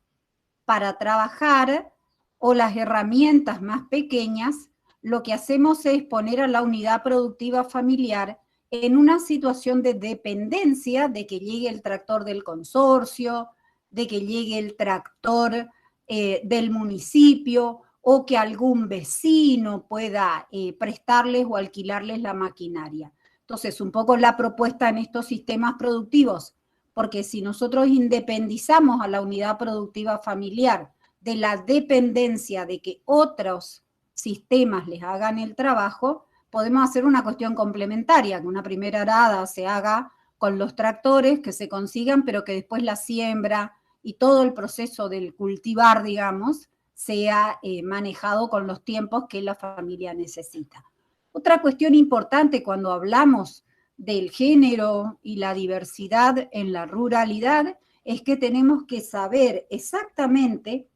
para trabajar o las herramientas más pequeñas, lo que hacemos es poner a la unidad productiva familiar en una situación de dependencia de que llegue el tractor del consorcio, de que llegue el tractor del municipio o que algún vecino pueda prestarles o alquilarles la maquinaria. Entonces, un poco la propuesta en estos sistemas productivos, porque si nosotros independizamos a la unidad productiva familiar de la dependencia de que otros sistemas les hagan el trabajo, podemos hacer una cuestión complementaria, que una primera arada se haga con los tractores que se consigan, pero que después la siembra y todo el proceso del cultivar, digamos, sea manejado con los tiempos que la familia necesita. Otra cuestión importante cuando hablamos del género y la diversidad en la ruralidad es que tenemos que saber exactamente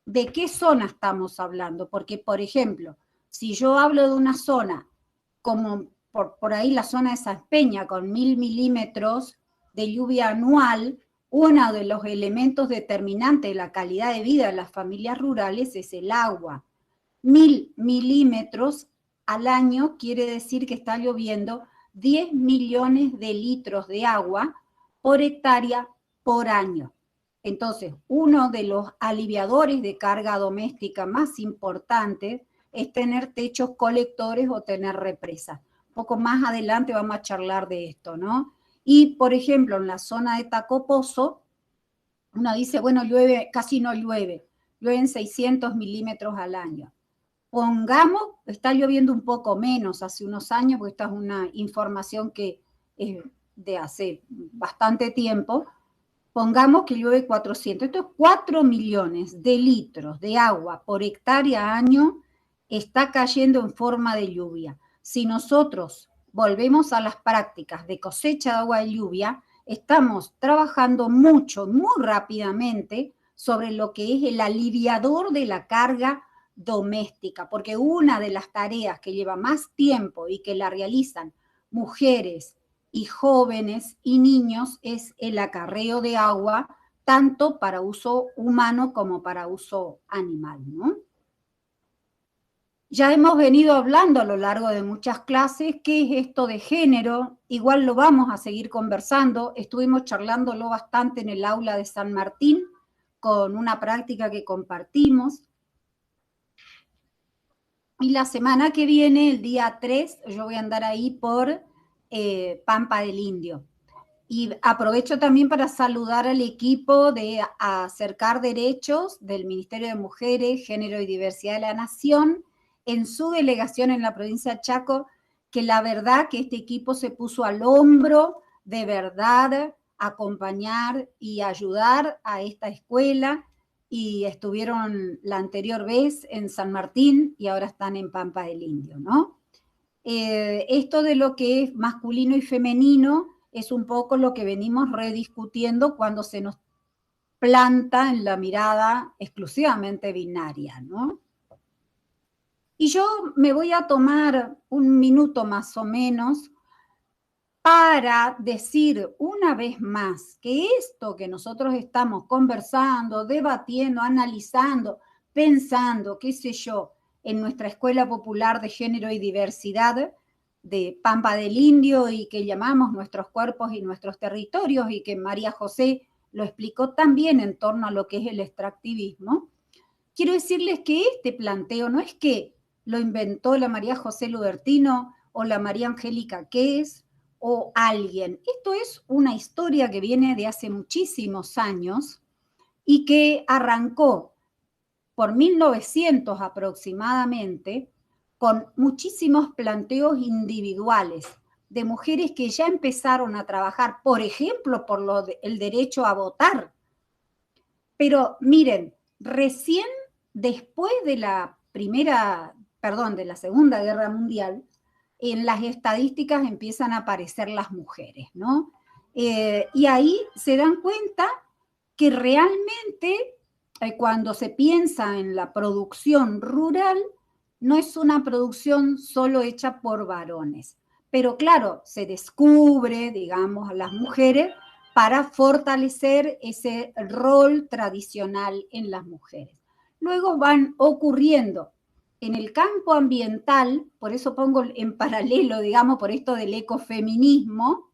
de qué zona estamos hablando, porque, por ejemplo, si yo hablo de una zona como por ahí la zona de San Peña con 1000 milímetros de lluvia anual, uno de los elementos determinantes de la calidad de vida de las familias rurales es el agua. 1000 milímetros al año quiere decir que está lloviendo 10 millones de litros de agua por hectárea por año. Entonces, uno de los aliviadores de carga doméstica más importantes es tener techos colectores o tener represas. Un poco más adelante vamos a charlar de esto, ¿no? Y, por ejemplo, en la zona de Tacopozo, uno dice, bueno, llueve, casi no llueve, llueven 600 milímetros al año. Pongamos, está lloviendo un poco menos hace unos años, porque esta es una información que es de hace bastante tiempo. Pongamos que llueve 400, esto es 4 millones de litros de agua por hectárea año está cayendo en forma de lluvia. Si nosotros volvemos a las prácticas de cosecha de agua de lluvia, estamos trabajando mucho, muy rápidamente sobre lo que es el aliviador de la carga doméstica, porque una de las tareas que lleva más tiempo y que la realizan mujeres y jóvenes y niños es el acarreo de agua, tanto para uso humano como para uso animal, ¿no? Ya hemos venido hablando a lo largo de muchas clases qué es esto de género, igual lo vamos a seguir conversando, estuvimos charlándolo bastante en el aula de San Martín con una práctica que compartimos. Y la semana que viene, el día 3, yo voy a andar ahí por Pampa del Indio. Y aprovecho también para saludar al equipo de Acercar Derechos del Ministerio de Mujeres, Género y Diversidad de la Nación, en su delegación en la provincia de Chaco, que la verdad que este equipo se puso al hombro de verdad acompañar y ayudar a esta escuela, y estuvieron la anterior vez en San Martín y ahora están en Pampa del Indio, ¿no? Esto de lo que es masculino y femenino es un poco lo que venimos rediscutiendo cuando se nos planta en la mirada exclusivamente binaria, ¿no? Y yo me voy a tomar un minuto más o menos para decir una vez más que esto que nosotros estamos conversando, debatiendo, analizando, pensando, qué sé yo, en nuestra Escuela Popular de Género y Diversidad de Pampa del Indio y que llamamos Nuestros Cuerpos y Nuestros Territorios y que María José lo explicó también en torno a lo que es el extractivismo, quiero decirles que este planteo no es que lo inventó la María José Lubertino o la María Angélica Quez o alguien. Esto es una historia que viene de hace muchísimos años y que arrancó por 1900 aproximadamente con muchísimos planteos individuales de mujeres que ya empezaron a trabajar, por ejemplo, por el derecho a votar. Pero miren, recién después de la Segunda Guerra Mundial, en las estadísticas empiezan a aparecer las mujeres, ¿no? Y ahí se dan cuenta que realmente cuando se piensa en la producción rural, no es una producción solo hecha por varones. Pero claro, se descubre, digamos, a las mujeres para fortalecer ese rol tradicional en las mujeres. Luego van ocurriendo en el campo ambiental, por eso pongo en paralelo, digamos, por esto del ecofeminismo,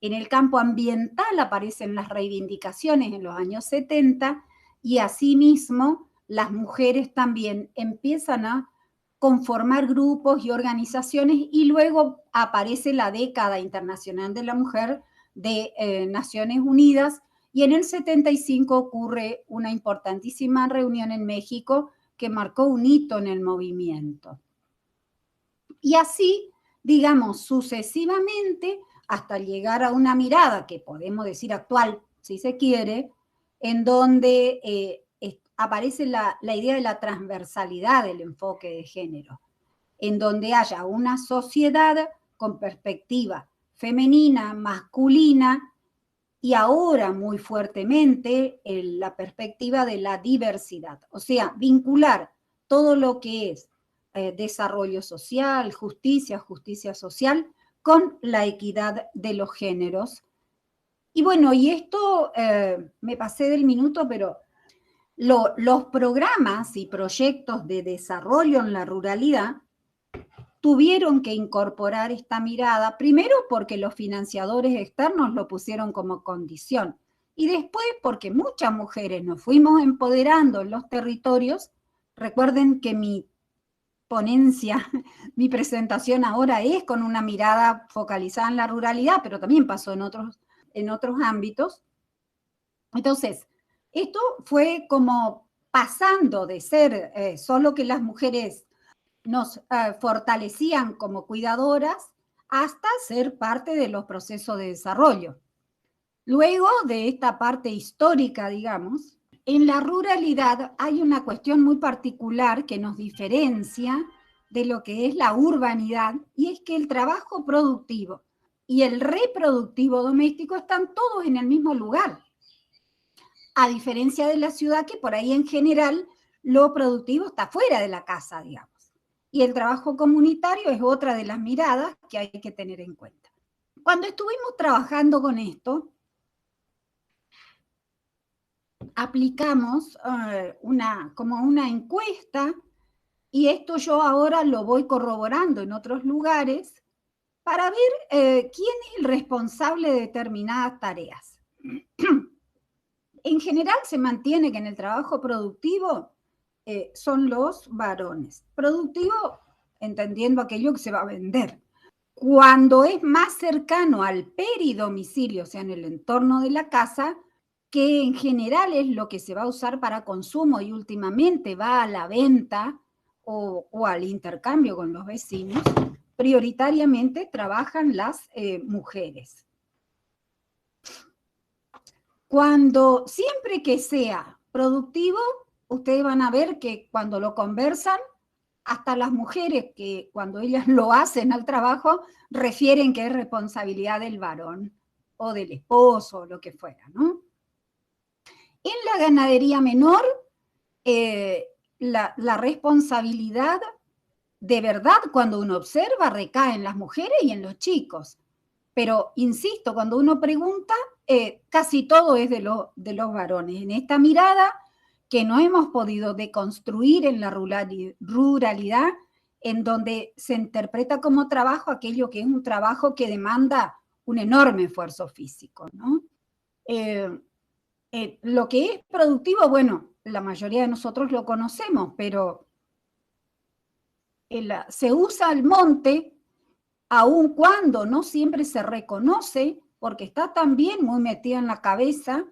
en el campo ambiental aparecen las reivindicaciones en los años 70 y asimismo las mujeres también empiezan a conformar grupos y organizaciones, y luego aparece la década internacional de la mujer de Naciones Unidas, y en el 75 ocurre una importantísima reunión en México que marcó un hito en el movimiento. Y así, digamos, sucesivamente, hasta llegar a una mirada que podemos decir actual, si se quiere, en donde aparece la idea de la transversalidad del enfoque de género, en donde haya una sociedad con perspectiva femenina, masculina, y ahora muy fuertemente la perspectiva de la diversidad, o sea, vincular todo lo que es desarrollo social, justicia social, con la equidad de los géneros. Y bueno, y esto me pasé del minuto, pero los programas y proyectos de desarrollo en la ruralidad tuvieron que incorporar esta mirada, primero porque los financiadores externos lo pusieron como condición, y después porque muchas mujeres nos fuimos empoderando en los territorios. Recuerden que mi ponencia, mi presentación ahora es con una mirada focalizada en la ruralidad, pero también pasó en otros ámbitos. Entonces, esto fue como pasando de ser solo que las mujeres nos fortalecían como cuidadoras hasta ser parte de los procesos de desarrollo. Luego de esta parte histórica, digamos, en la ruralidad hay una cuestión muy particular que nos diferencia de lo que es la urbanidad, y es que el trabajo productivo y el reproductivo doméstico están todos en el mismo lugar, a diferencia de la ciudad, que por ahí en general lo productivo está fuera de la casa, digamos. Y el trabajo comunitario es otra de las miradas que hay que tener en cuenta. Cuando estuvimos trabajando con esto, aplicamos como una encuesta, y esto yo ahora lo voy corroborando en otros lugares para ver quién es el responsable de determinadas tareas. En general se mantiene que en el trabajo productivo son los varones. Productivo, entendiendo aquello que se va a vender. Cuando es más cercano al peridomicilio, o sea, en el entorno de la casa, que en general es lo que se va a usar para consumo y últimamente va a la venta o al intercambio con los vecinos, prioritariamente trabajan las mujeres. Siempre que sea productivo, ustedes van a ver que cuando lo conversan, hasta las mujeres, que cuando ellas lo hacen al trabajo, refieren que es responsabilidad del varón o del esposo o lo que fuera, ¿no? En la ganadería menor, la responsabilidad de verdad, cuando uno observa, recae en las mujeres y en los chicos. Pero, insisto, cuando uno pregunta, casi todo es de los varones. En esta mirada que no hemos podido deconstruir en la ruralidad, en donde se interpreta como trabajo aquello que es un trabajo que demanda un enorme esfuerzo físico, ¿no? Lo que es productivo, bueno, la mayoría de nosotros lo conocemos, pero se usa el monte, aun cuando no siempre se reconoce, porque está también muy metido en la cabeza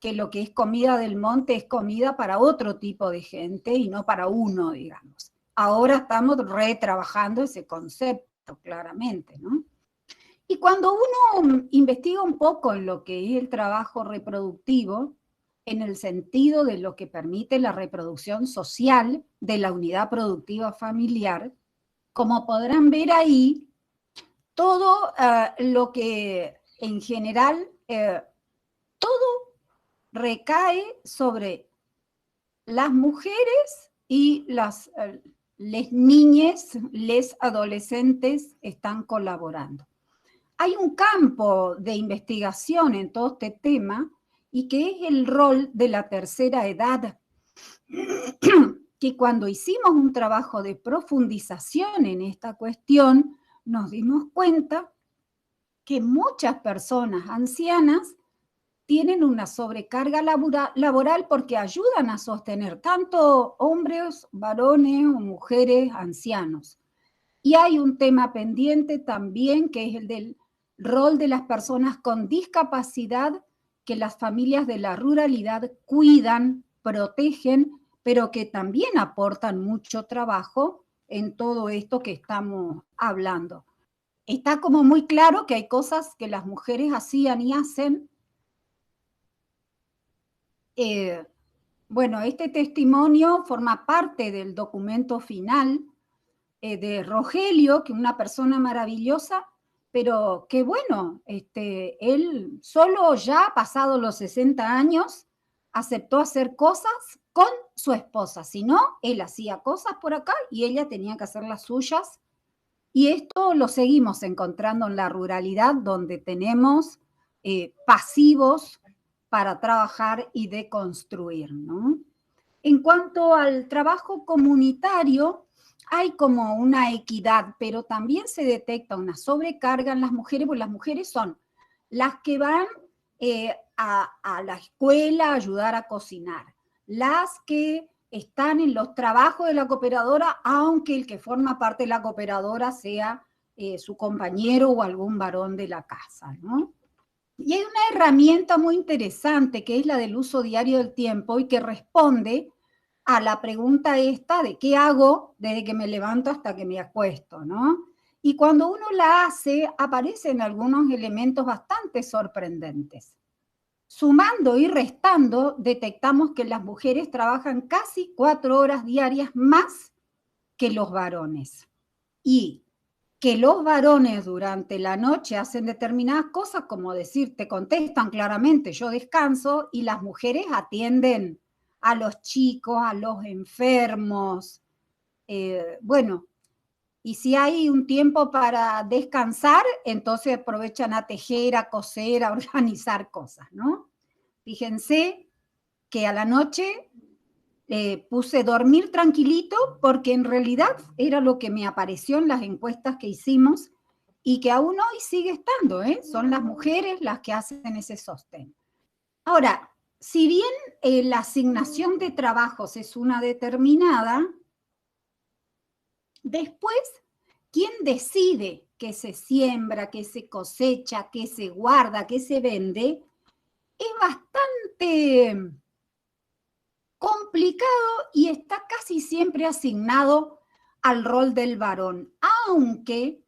que lo que es comida del monte es comida para otro tipo de gente y no para uno, digamos. Ahora estamos retrabajando ese concepto, claramente, ¿no? Y cuando uno investiga un poco en lo que es el trabajo reproductivo, en el sentido de lo que permite la reproducción social de la unidad productiva familiar, como podrán ver ahí, todo lo que en general, todo recae sobre las mujeres y las niñas, les adolescentes están colaborando. Hay un campo de investigación en todo este tema, y que es el rol de la tercera edad, que cuando hicimos un trabajo de profundización en esta cuestión, nos dimos cuenta que muchas personas ancianas tienen una sobrecarga laboral porque ayudan a sostener tanto hombres, varones o mujeres, ancianos. Y hay un tema pendiente también que es el del rol de las personas con discapacidad que las familias de la ruralidad cuidan, protegen, pero que también aportan mucho trabajo en todo esto que estamos hablando. Está como muy claro que hay cosas que las mujeres hacían y hacen. Bueno, este testimonio forma parte del documento final de Rogelio, que es una persona maravillosa, pero que bueno, él solo ya pasado los 60 años aceptó hacer cosas con su esposa, si no, él hacía cosas por acá y ella tenía que hacer las suyas. Y esto lo seguimos encontrando en la ruralidad, donde tenemos pasivos para trabajar y deconstruir, ¿no? En cuanto al trabajo comunitario, hay como una equidad, pero también se detecta una sobrecarga en las mujeres, porque las mujeres son las que van a la escuela a ayudar a cocinar, las que están en los trabajos de la cooperadora, aunque el que forma parte de la cooperadora sea su compañero o algún varón de la casa, ¿no? Y hay una herramienta muy interesante que es la del uso diario del tiempo y que responde a la pregunta esta de qué hago desde que me levanto hasta que me acuesto, ¿no? Y cuando uno la hace, aparecen algunos elementos bastante sorprendentes. Sumando y restando, detectamos que las mujeres trabajan casi 4 horas diarias más que los varones. Y que los varones durante la noche hacen determinadas cosas, como decir, te contestan claramente, yo descanso, y las mujeres atienden a los chicos, a los enfermos. Bueno, y si hay un tiempo para descansar, entonces aprovechan a tejer, a coser, a organizar cosas, ¿no? Fíjense que a la noche puse dormir tranquilito porque en realidad era lo que me apareció en las encuestas que hicimos y que aún hoy sigue estando, ¿eh? Son las mujeres las que hacen ese sostén. Ahora, si bien la asignación de trabajos es una determinada, después, ¿quién decide qué se siembra, qué se cosecha, qué se guarda, qué se vende? Es bastante complicado y está casi siempre asignado al rol del varón, aunque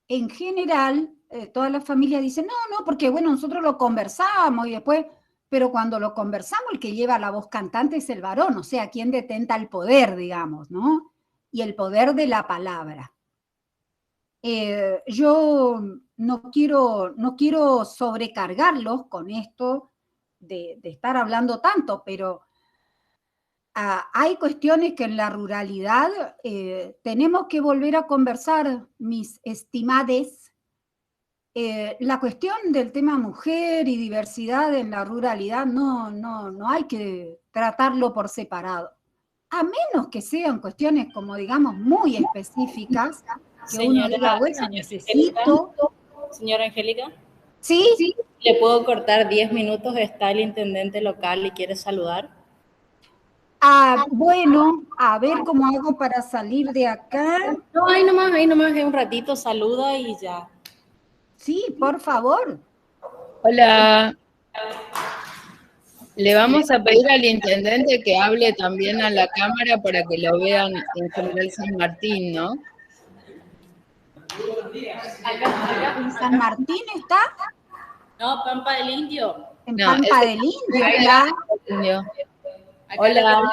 en general todas las familias dicen, no, porque bueno, nosotros lo conversamos y después, pero cuando lo conversamos el que lleva la voz cantante es el varón, o sea, quien detenta el poder, digamos, ¿no? Y el poder de la palabra. Yo no quiero sobrecargarlos con esto de estar hablando tanto, pero hay cuestiones que en la ruralidad tenemos que volver a conversar, mis estimades. La cuestión del tema mujer y diversidad en la ruralidad no hay que tratarlo por separado, a menos que sean cuestiones como digamos muy específicas, que señora, uno diga, bueno, necesito... Señora Angélica. ¿Sí? ¿Le puedo cortar 10 minutos? Está el intendente local y quiere saludar. Bueno, a ver cómo hago para salir de acá. No, ahí nomás, un ratito saluda y ya. Sí, por favor. Hola. Le vamos a pedir al intendente que hable también a la cámara para que lo vean en General San Martín, ¿no? ¿En San Martín está? No, Pampa del Indio. En Pampa del Indio está. Hola.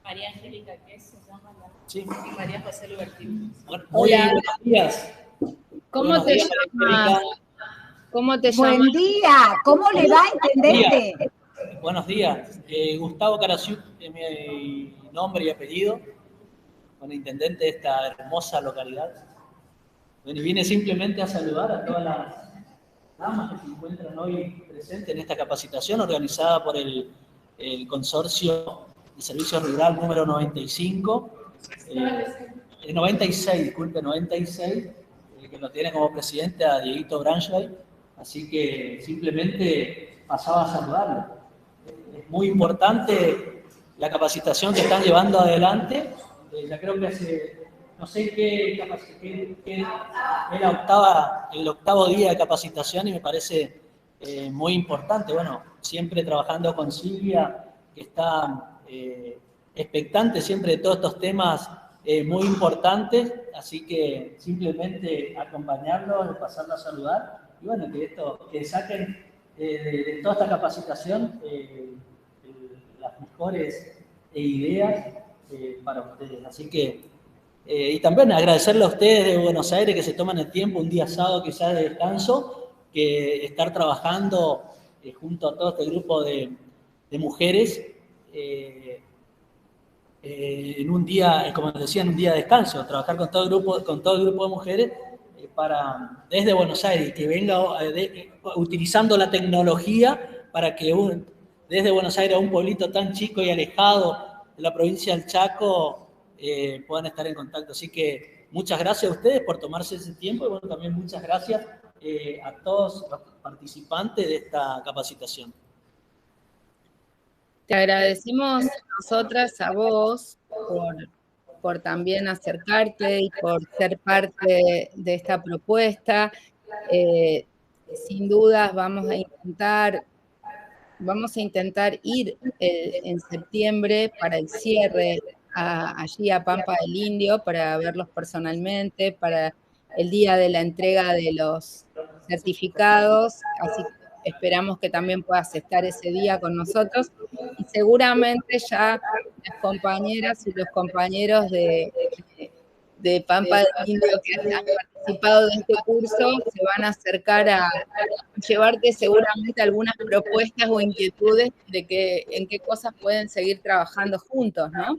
María Angélica, ¿qué se llama? Sí. Y María José Lubertino. Hola. Buenos días. ¿Cómo te llamas? ¿Cómo te llamas? Buen día. ¿Cómo le va, intendente? Buenos días. Gustavo Carasiuk es mi nombre y apellido. Bueno, intendente de esta hermosa localidad. Bueno, y vine simplemente a saludar a todas las damas que se encuentran hoy presentes en esta capacitación organizada por el Consorcio de Servicios Rural número 95. 96, disculpe, 96, que lo tiene como presidente a Dieguito Braunschweig. así que simplemente pasaba a saludarlo. Es muy importante la capacitación que están llevando adelante. Ya creo que hace, no sé qué es el octavo día de capacitación y me parece muy importante. Bueno, siempre trabajando con Silvia, que está expectante siempre de todos estos temas muy importantes, así que simplemente acompañarlos, pasarlos a saludar y bueno, que saquen de toda esta capacitación las mejores ideas para ustedes. Así que, y también agradecerle a ustedes de Buenos Aires que se toman el tiempo, un día sábado quizás de descanso, que estar trabajando junto a todo este grupo de mujeres en un día, como decía, en un día de descanso, trabajar con todo el grupo de mujeres desde Buenos Aires, que venga utilizando la tecnología para que desde Buenos Aires a un pueblito tan chico y alejado de la provincia del Chaco puedan estar en contacto. Así que muchas gracias a ustedes por tomarse ese tiempo y bueno, también muchas gracias a todos los participantes de esta capacitación. Te agradecemos nosotras a vos por también acercarte y por ser parte de esta propuesta. Sin dudas vamos a intentar ir en septiembre para el cierre allí a Pampa del Indio, para verlos personalmente, para el día de la entrega de los certificados, así que esperamos que también puedas estar ese día con nosotros y seguramente ya las compañeras y los compañeros de Pampa del Indio que han participado de este curso se van a acercar a llevarte seguramente algunas propuestas o inquietudes de en qué cosas pueden seguir trabajando juntos, ¿no?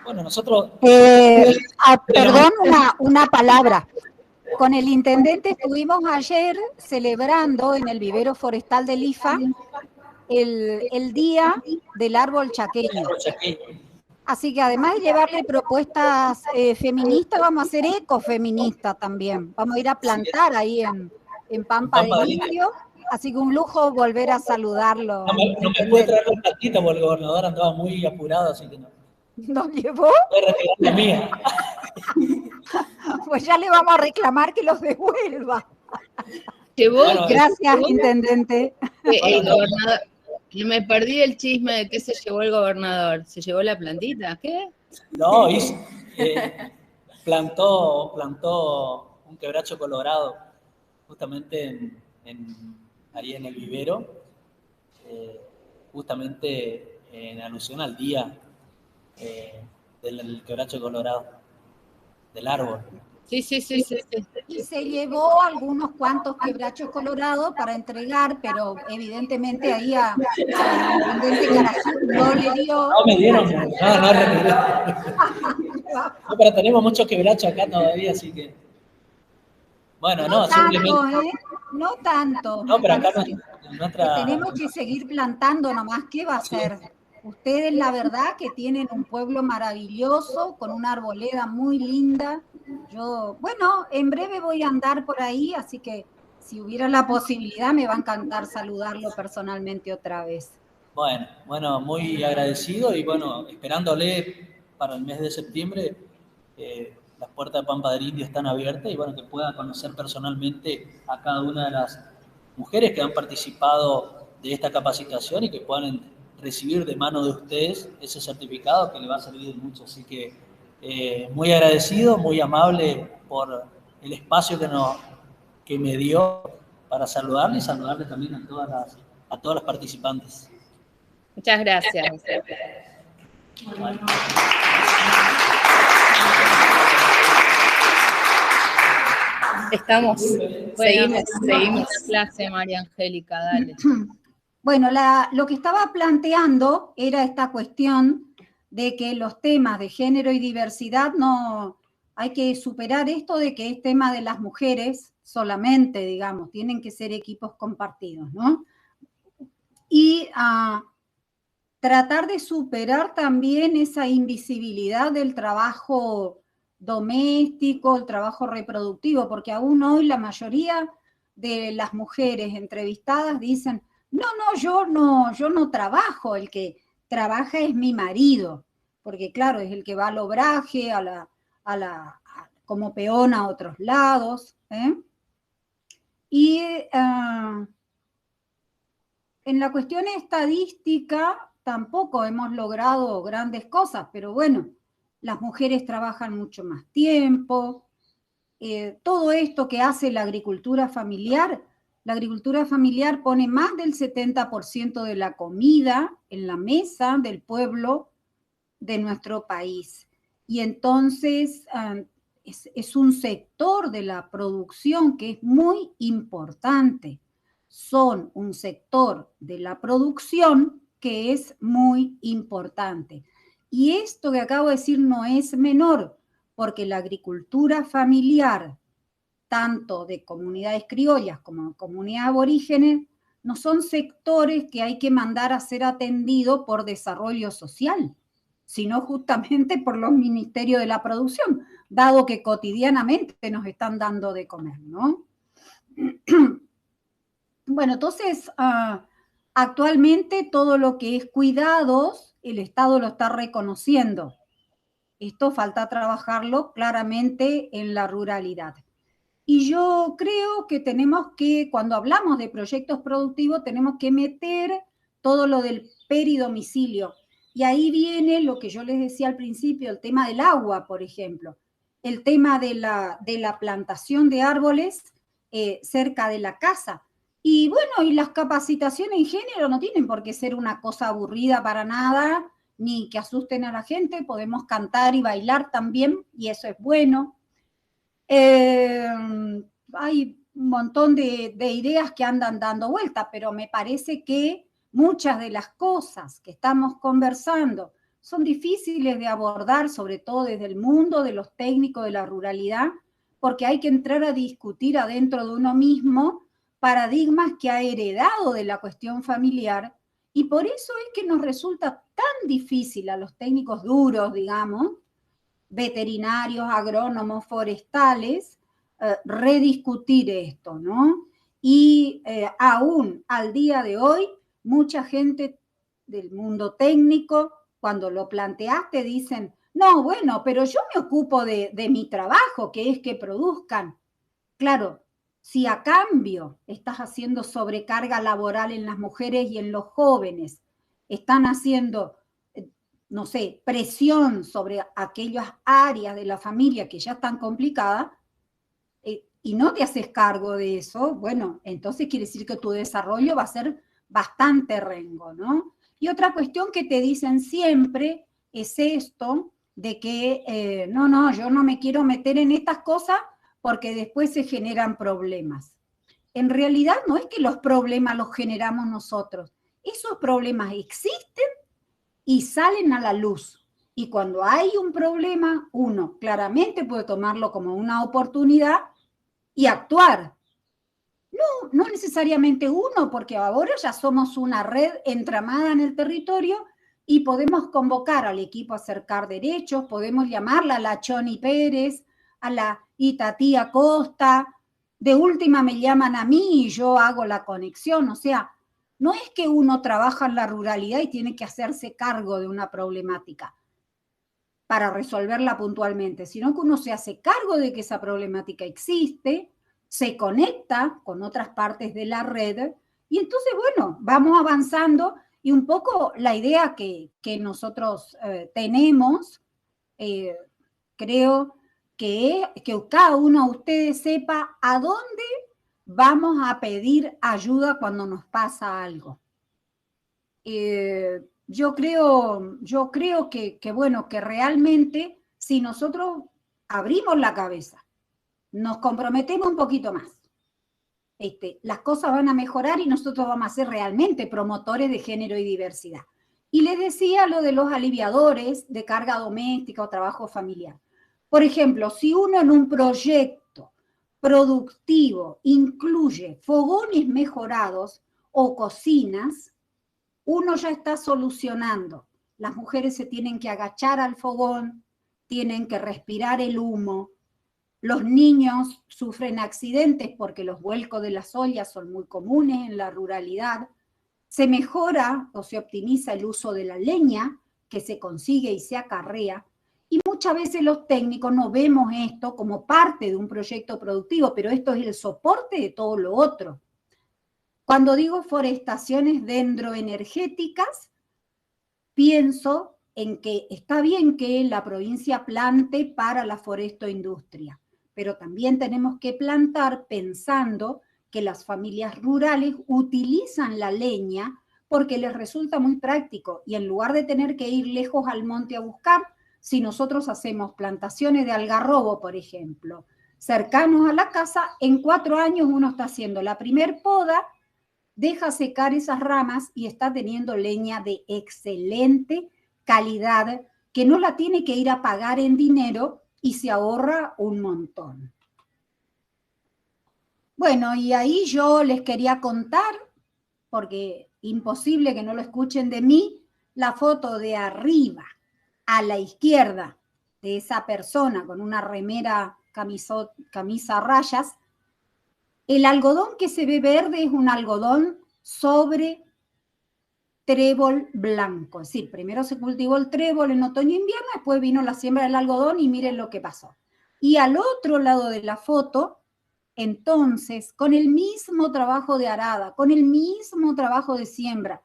Bueno, nosotros... Perdón, una palabra. Con el intendente estuvimos ayer celebrando en el vivero forestal del IFA el Día del Árbol Chaqueño. Así que además de llevarle propuestas feministas, vamos a hacer ecofeminista también. Vamos a ir a plantar ahí en Pampa del Indio. Así que un lujo volver a saludarlo. No me puede traer la platita porque el gobernador andaba muy apurado, así que no. ¿Nos llevó? Voy a retirar la mía. Pues ya le vamos a reclamar que los devuelva. Bueno, gracias, intendente. El gobernador, me perdí el chisme de qué se llevó el gobernador. ¿Se llevó la plantita? ¿Qué? No, plantó un quebracho colorado justamente ahí en el vivero, justamente en alusión al día del quebracho colorado, del árbol. Sí. Y se llevó algunos cuantos quebrachos colorados para entregar, pero evidentemente ahí al intendente Carasú no le dio. No me dieron, no retiré. No, pero tenemos muchos quebrachos acá todavía, así que... Bueno, no simplemente... No tanto. No, pero acá nuestra... Tenemos que seguir plantando nomás. ¿Qué va a hacer? Ustedes, la verdad, que tienen un pueblo maravilloso, con una arboleda muy linda. Bueno, en breve voy a andar por ahí, así que si hubiera la posibilidad, me va a encantar saludarlo personalmente otra vez. Bueno, muy agradecido y bueno, esperándole para el mes de septiembre, las puertas de Pampa del Indio están abiertas y bueno, que pueda conocer personalmente a cada una de las mujeres que han participado de esta capacitación y que puedan recibir de mano de ustedes ese certificado que le va a servir mucho. Así que muy agradecido, muy amable por el espacio que me dio para saludarle y saludarle también a todas las participantes. Muchas gracias. Bueno. Seguimos clase, María Angélica, dale. Bueno, lo que estaba planteando era esta cuestión de que los temas de género y diversidad no hay que superar esto de que es tema de las mujeres solamente, digamos, tienen que ser equipos compartidos, ¿no? Y tratar de superar también esa invisibilidad del trabajo doméstico, el trabajo reproductivo, porque aún hoy la mayoría de las mujeres entrevistadas dicen, yo no trabajo, el que trabaja es mi marido, porque claro, es el que va al obraje, como peón a otros lados, ¿eh? Y en la cuestión estadística tampoco hemos logrado grandes cosas, pero bueno, las mujeres trabajan mucho más tiempo. Todo esto que hace la agricultura familiar pone más del 70% de la comida en la mesa del pueblo de nuestro país. Y entonces es un sector de la producción que es muy importante. Son un sector de la producción que es muy importante. Y esto que acabo de decir no es menor, porque la agricultura familiar, tanto de comunidades criollas como de comunidades aborígenes, no son sectores que hay que mandar a ser atendidos por desarrollo social, sino justamente por los ministerios de la producción, dado que cotidianamente nos están dando de comer, ¿no? Bueno, entonces, actualmente todo lo que es cuidados, el Estado lo está reconociendo. Esto falta trabajarlo claramente en la ruralidad. Y yo creo que tenemos que, cuando hablamos de proyectos productivos, tenemos que meter todo lo del peridomicilio. Y ahí viene lo que yo les decía al principio, el tema del agua, por ejemplo, el tema de la plantación de árboles cerca de la casa. Y bueno, y las capacitaciones en género no tienen por qué ser una cosa aburrida para nada, ni que asusten a la gente, podemos cantar y bailar también, y eso es bueno. Hay un montón de ideas que andan dando vuelta, pero me parece que muchas de las cosas que estamos conversando son difíciles de abordar, sobre todo desde el mundo de los técnicos de la ruralidad, porque hay que entrar a discutir adentro de uno mismo paradigmas que ha heredado de la cuestión familiar, y por eso es que nos resulta tan difícil a los técnicos duros, digamos, veterinarios, agrónomos, forestales, rediscutir esto, ¿no? Y aún al día de hoy, mucha gente del mundo técnico, cuando lo planteaste, dicen, no, bueno, pero yo me ocupo de mi trabajo, que es que produzcan. Claro, si a cambio estás haciendo sobrecarga laboral en las mujeres y en los jóvenes, están haciendo, no sé, presión sobre aquellas áreas de la familia que ya están complicadas, y no te haces cargo de eso, bueno, entonces quiere decir que tu desarrollo va a ser bastante rengo, ¿no? Y otra cuestión que te dicen siempre es esto de que, yo no me quiero meter en estas cosas porque después se generan problemas. En realidad no es que los problemas los generamos nosotros, esos problemas existen y salen a la luz. Y cuando hay un problema, uno claramente puede tomarlo como una oportunidad y actuar. No necesariamente uno, porque ahora ya somos una red entramada en el territorio y podemos convocar al equipo a acercar derechos, podemos llamarla a la Choni Pérez, a la Itatía Costa, de última me llaman a mí y yo hago la conexión. O sea, no es que uno trabaja en la ruralidad y tiene que hacerse cargo de una problemática para resolverla puntualmente, sino que uno se hace cargo de que esa problemática existe, se conecta con otras partes de la red y entonces, bueno, vamos avanzando y un poco la idea que nosotros tenemos, creo que cada uno de ustedes sepa a dónde vamos a pedir ayuda cuando nos pasa algo. Yo creo que bueno, que realmente si nosotros abrimos la cabeza, nos comprometemos un poquito más, las cosas van a mejorar y nosotros vamos a ser realmente promotores de género y diversidad. Y les decía lo de los aliviadores de carga doméstica o trabajo familiar. Por ejemplo, si uno en un proyecto productivo incluye fogones mejorados o cocinas, uno ya está solucionando. Las mujeres se tienen que agachar al fogón, tienen que respirar el humo. Los niños sufren accidentes porque los vuelcos de las ollas son muy comunes en la ruralidad. Se mejora o se optimiza el uso de la leña que se consigue y se acarrea. Y muchas veces los técnicos no vemos esto como parte de un proyecto productivo, pero esto es el soporte de todo lo otro. Cuando digo forestaciones dendroenergéticas, pienso en que está bien que la provincia plante para la forestoindustria, pero también tenemos que plantar pensando que las familias rurales utilizan la leña porque les resulta muy práctico y en lugar de tener que ir lejos al monte a buscar, si nosotros hacemos plantaciones de algarrobo, por ejemplo, cercanos a la casa, en 4 años uno está haciendo la primer poda, deja secar esas ramas y está teniendo leña de excelente calidad que no la tiene que ir a pagar en dinero y se ahorra un montón. Bueno, y ahí yo les quería contar, porque imposible que no lo escuchen de mí, la foto de arriba a la izquierda de esa persona con una remera, camisa a rayas. El algodón que se ve verde es un algodón sobre trébol blanco. Es decir, primero se cultivó el trébol en otoño e invierno, después vino la siembra del algodón y miren lo que pasó. Y al otro lado de la foto, entonces, con el mismo trabajo de arada, con el mismo trabajo de siembra,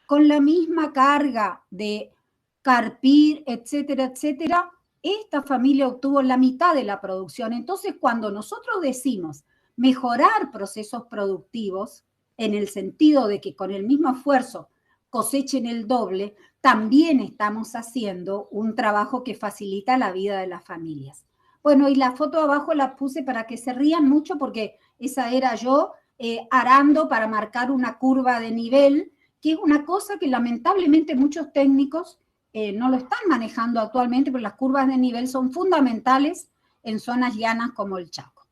con la misma carga de carpir, etcétera, etcétera, esta familia obtuvo la mitad de la producción. Entonces, cuando nosotros decimos mejorar procesos productivos, en el sentido de que con el mismo esfuerzo cosechen el doble, también estamos haciendo un trabajo que facilita la vida de las familias. Bueno, y la foto abajo la puse para que se rían mucho porque esa era yo arando para marcar una curva de nivel, que es una cosa que lamentablemente muchos técnicos no lo están manejando actualmente, porque las curvas de nivel son fundamentales en zonas llanas como el Chaco.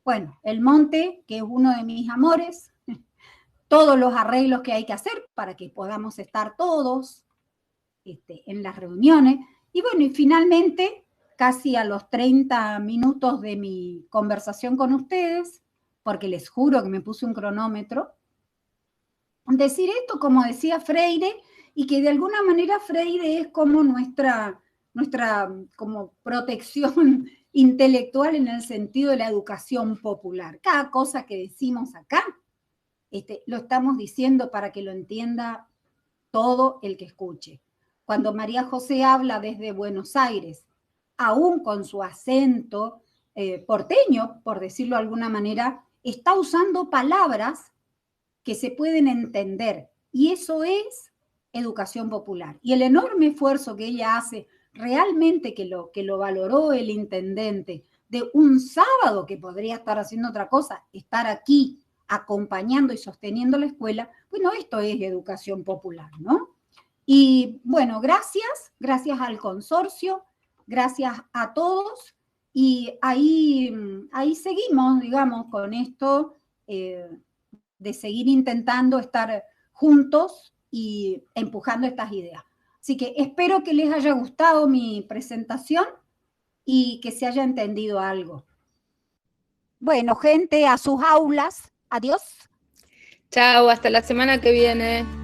Bueno, el monte, que es uno de mis amores, todos los arreglos que hay que hacer para que podamos estar todos en las reuniones. Y bueno, y finalmente, casi a los 30 minutos de mi conversación con ustedes, porque les juro que me puse un cronómetro, decir esto como decía Freire, y que de alguna manera Freire es como nuestra como protección intelectual en el sentido de la educación popular. Cada cosa que decimos acá, lo estamos diciendo para que lo entienda todo el que escuche. Cuando María José habla desde Buenos Aires, aún con su acento porteño, por decirlo de alguna manera, está usando palabras que se pueden entender. Y eso es educación popular. Y el enorme esfuerzo que ella hace, realmente que lo valoró el intendente, de un sábado que podría estar haciendo otra cosa, estar aquí acompañando y sosteniendo la escuela, bueno, esto es educación popular, ¿no? Y bueno, gracias al consorcio, gracias a todos, y ahí seguimos, digamos, con esto de seguir intentando estar juntos y empujando estas ideas. Así que espero que les haya gustado mi presentación y que se haya entendido algo. Bueno, gente, a sus aulas. Adiós. Chao, hasta la semana que viene.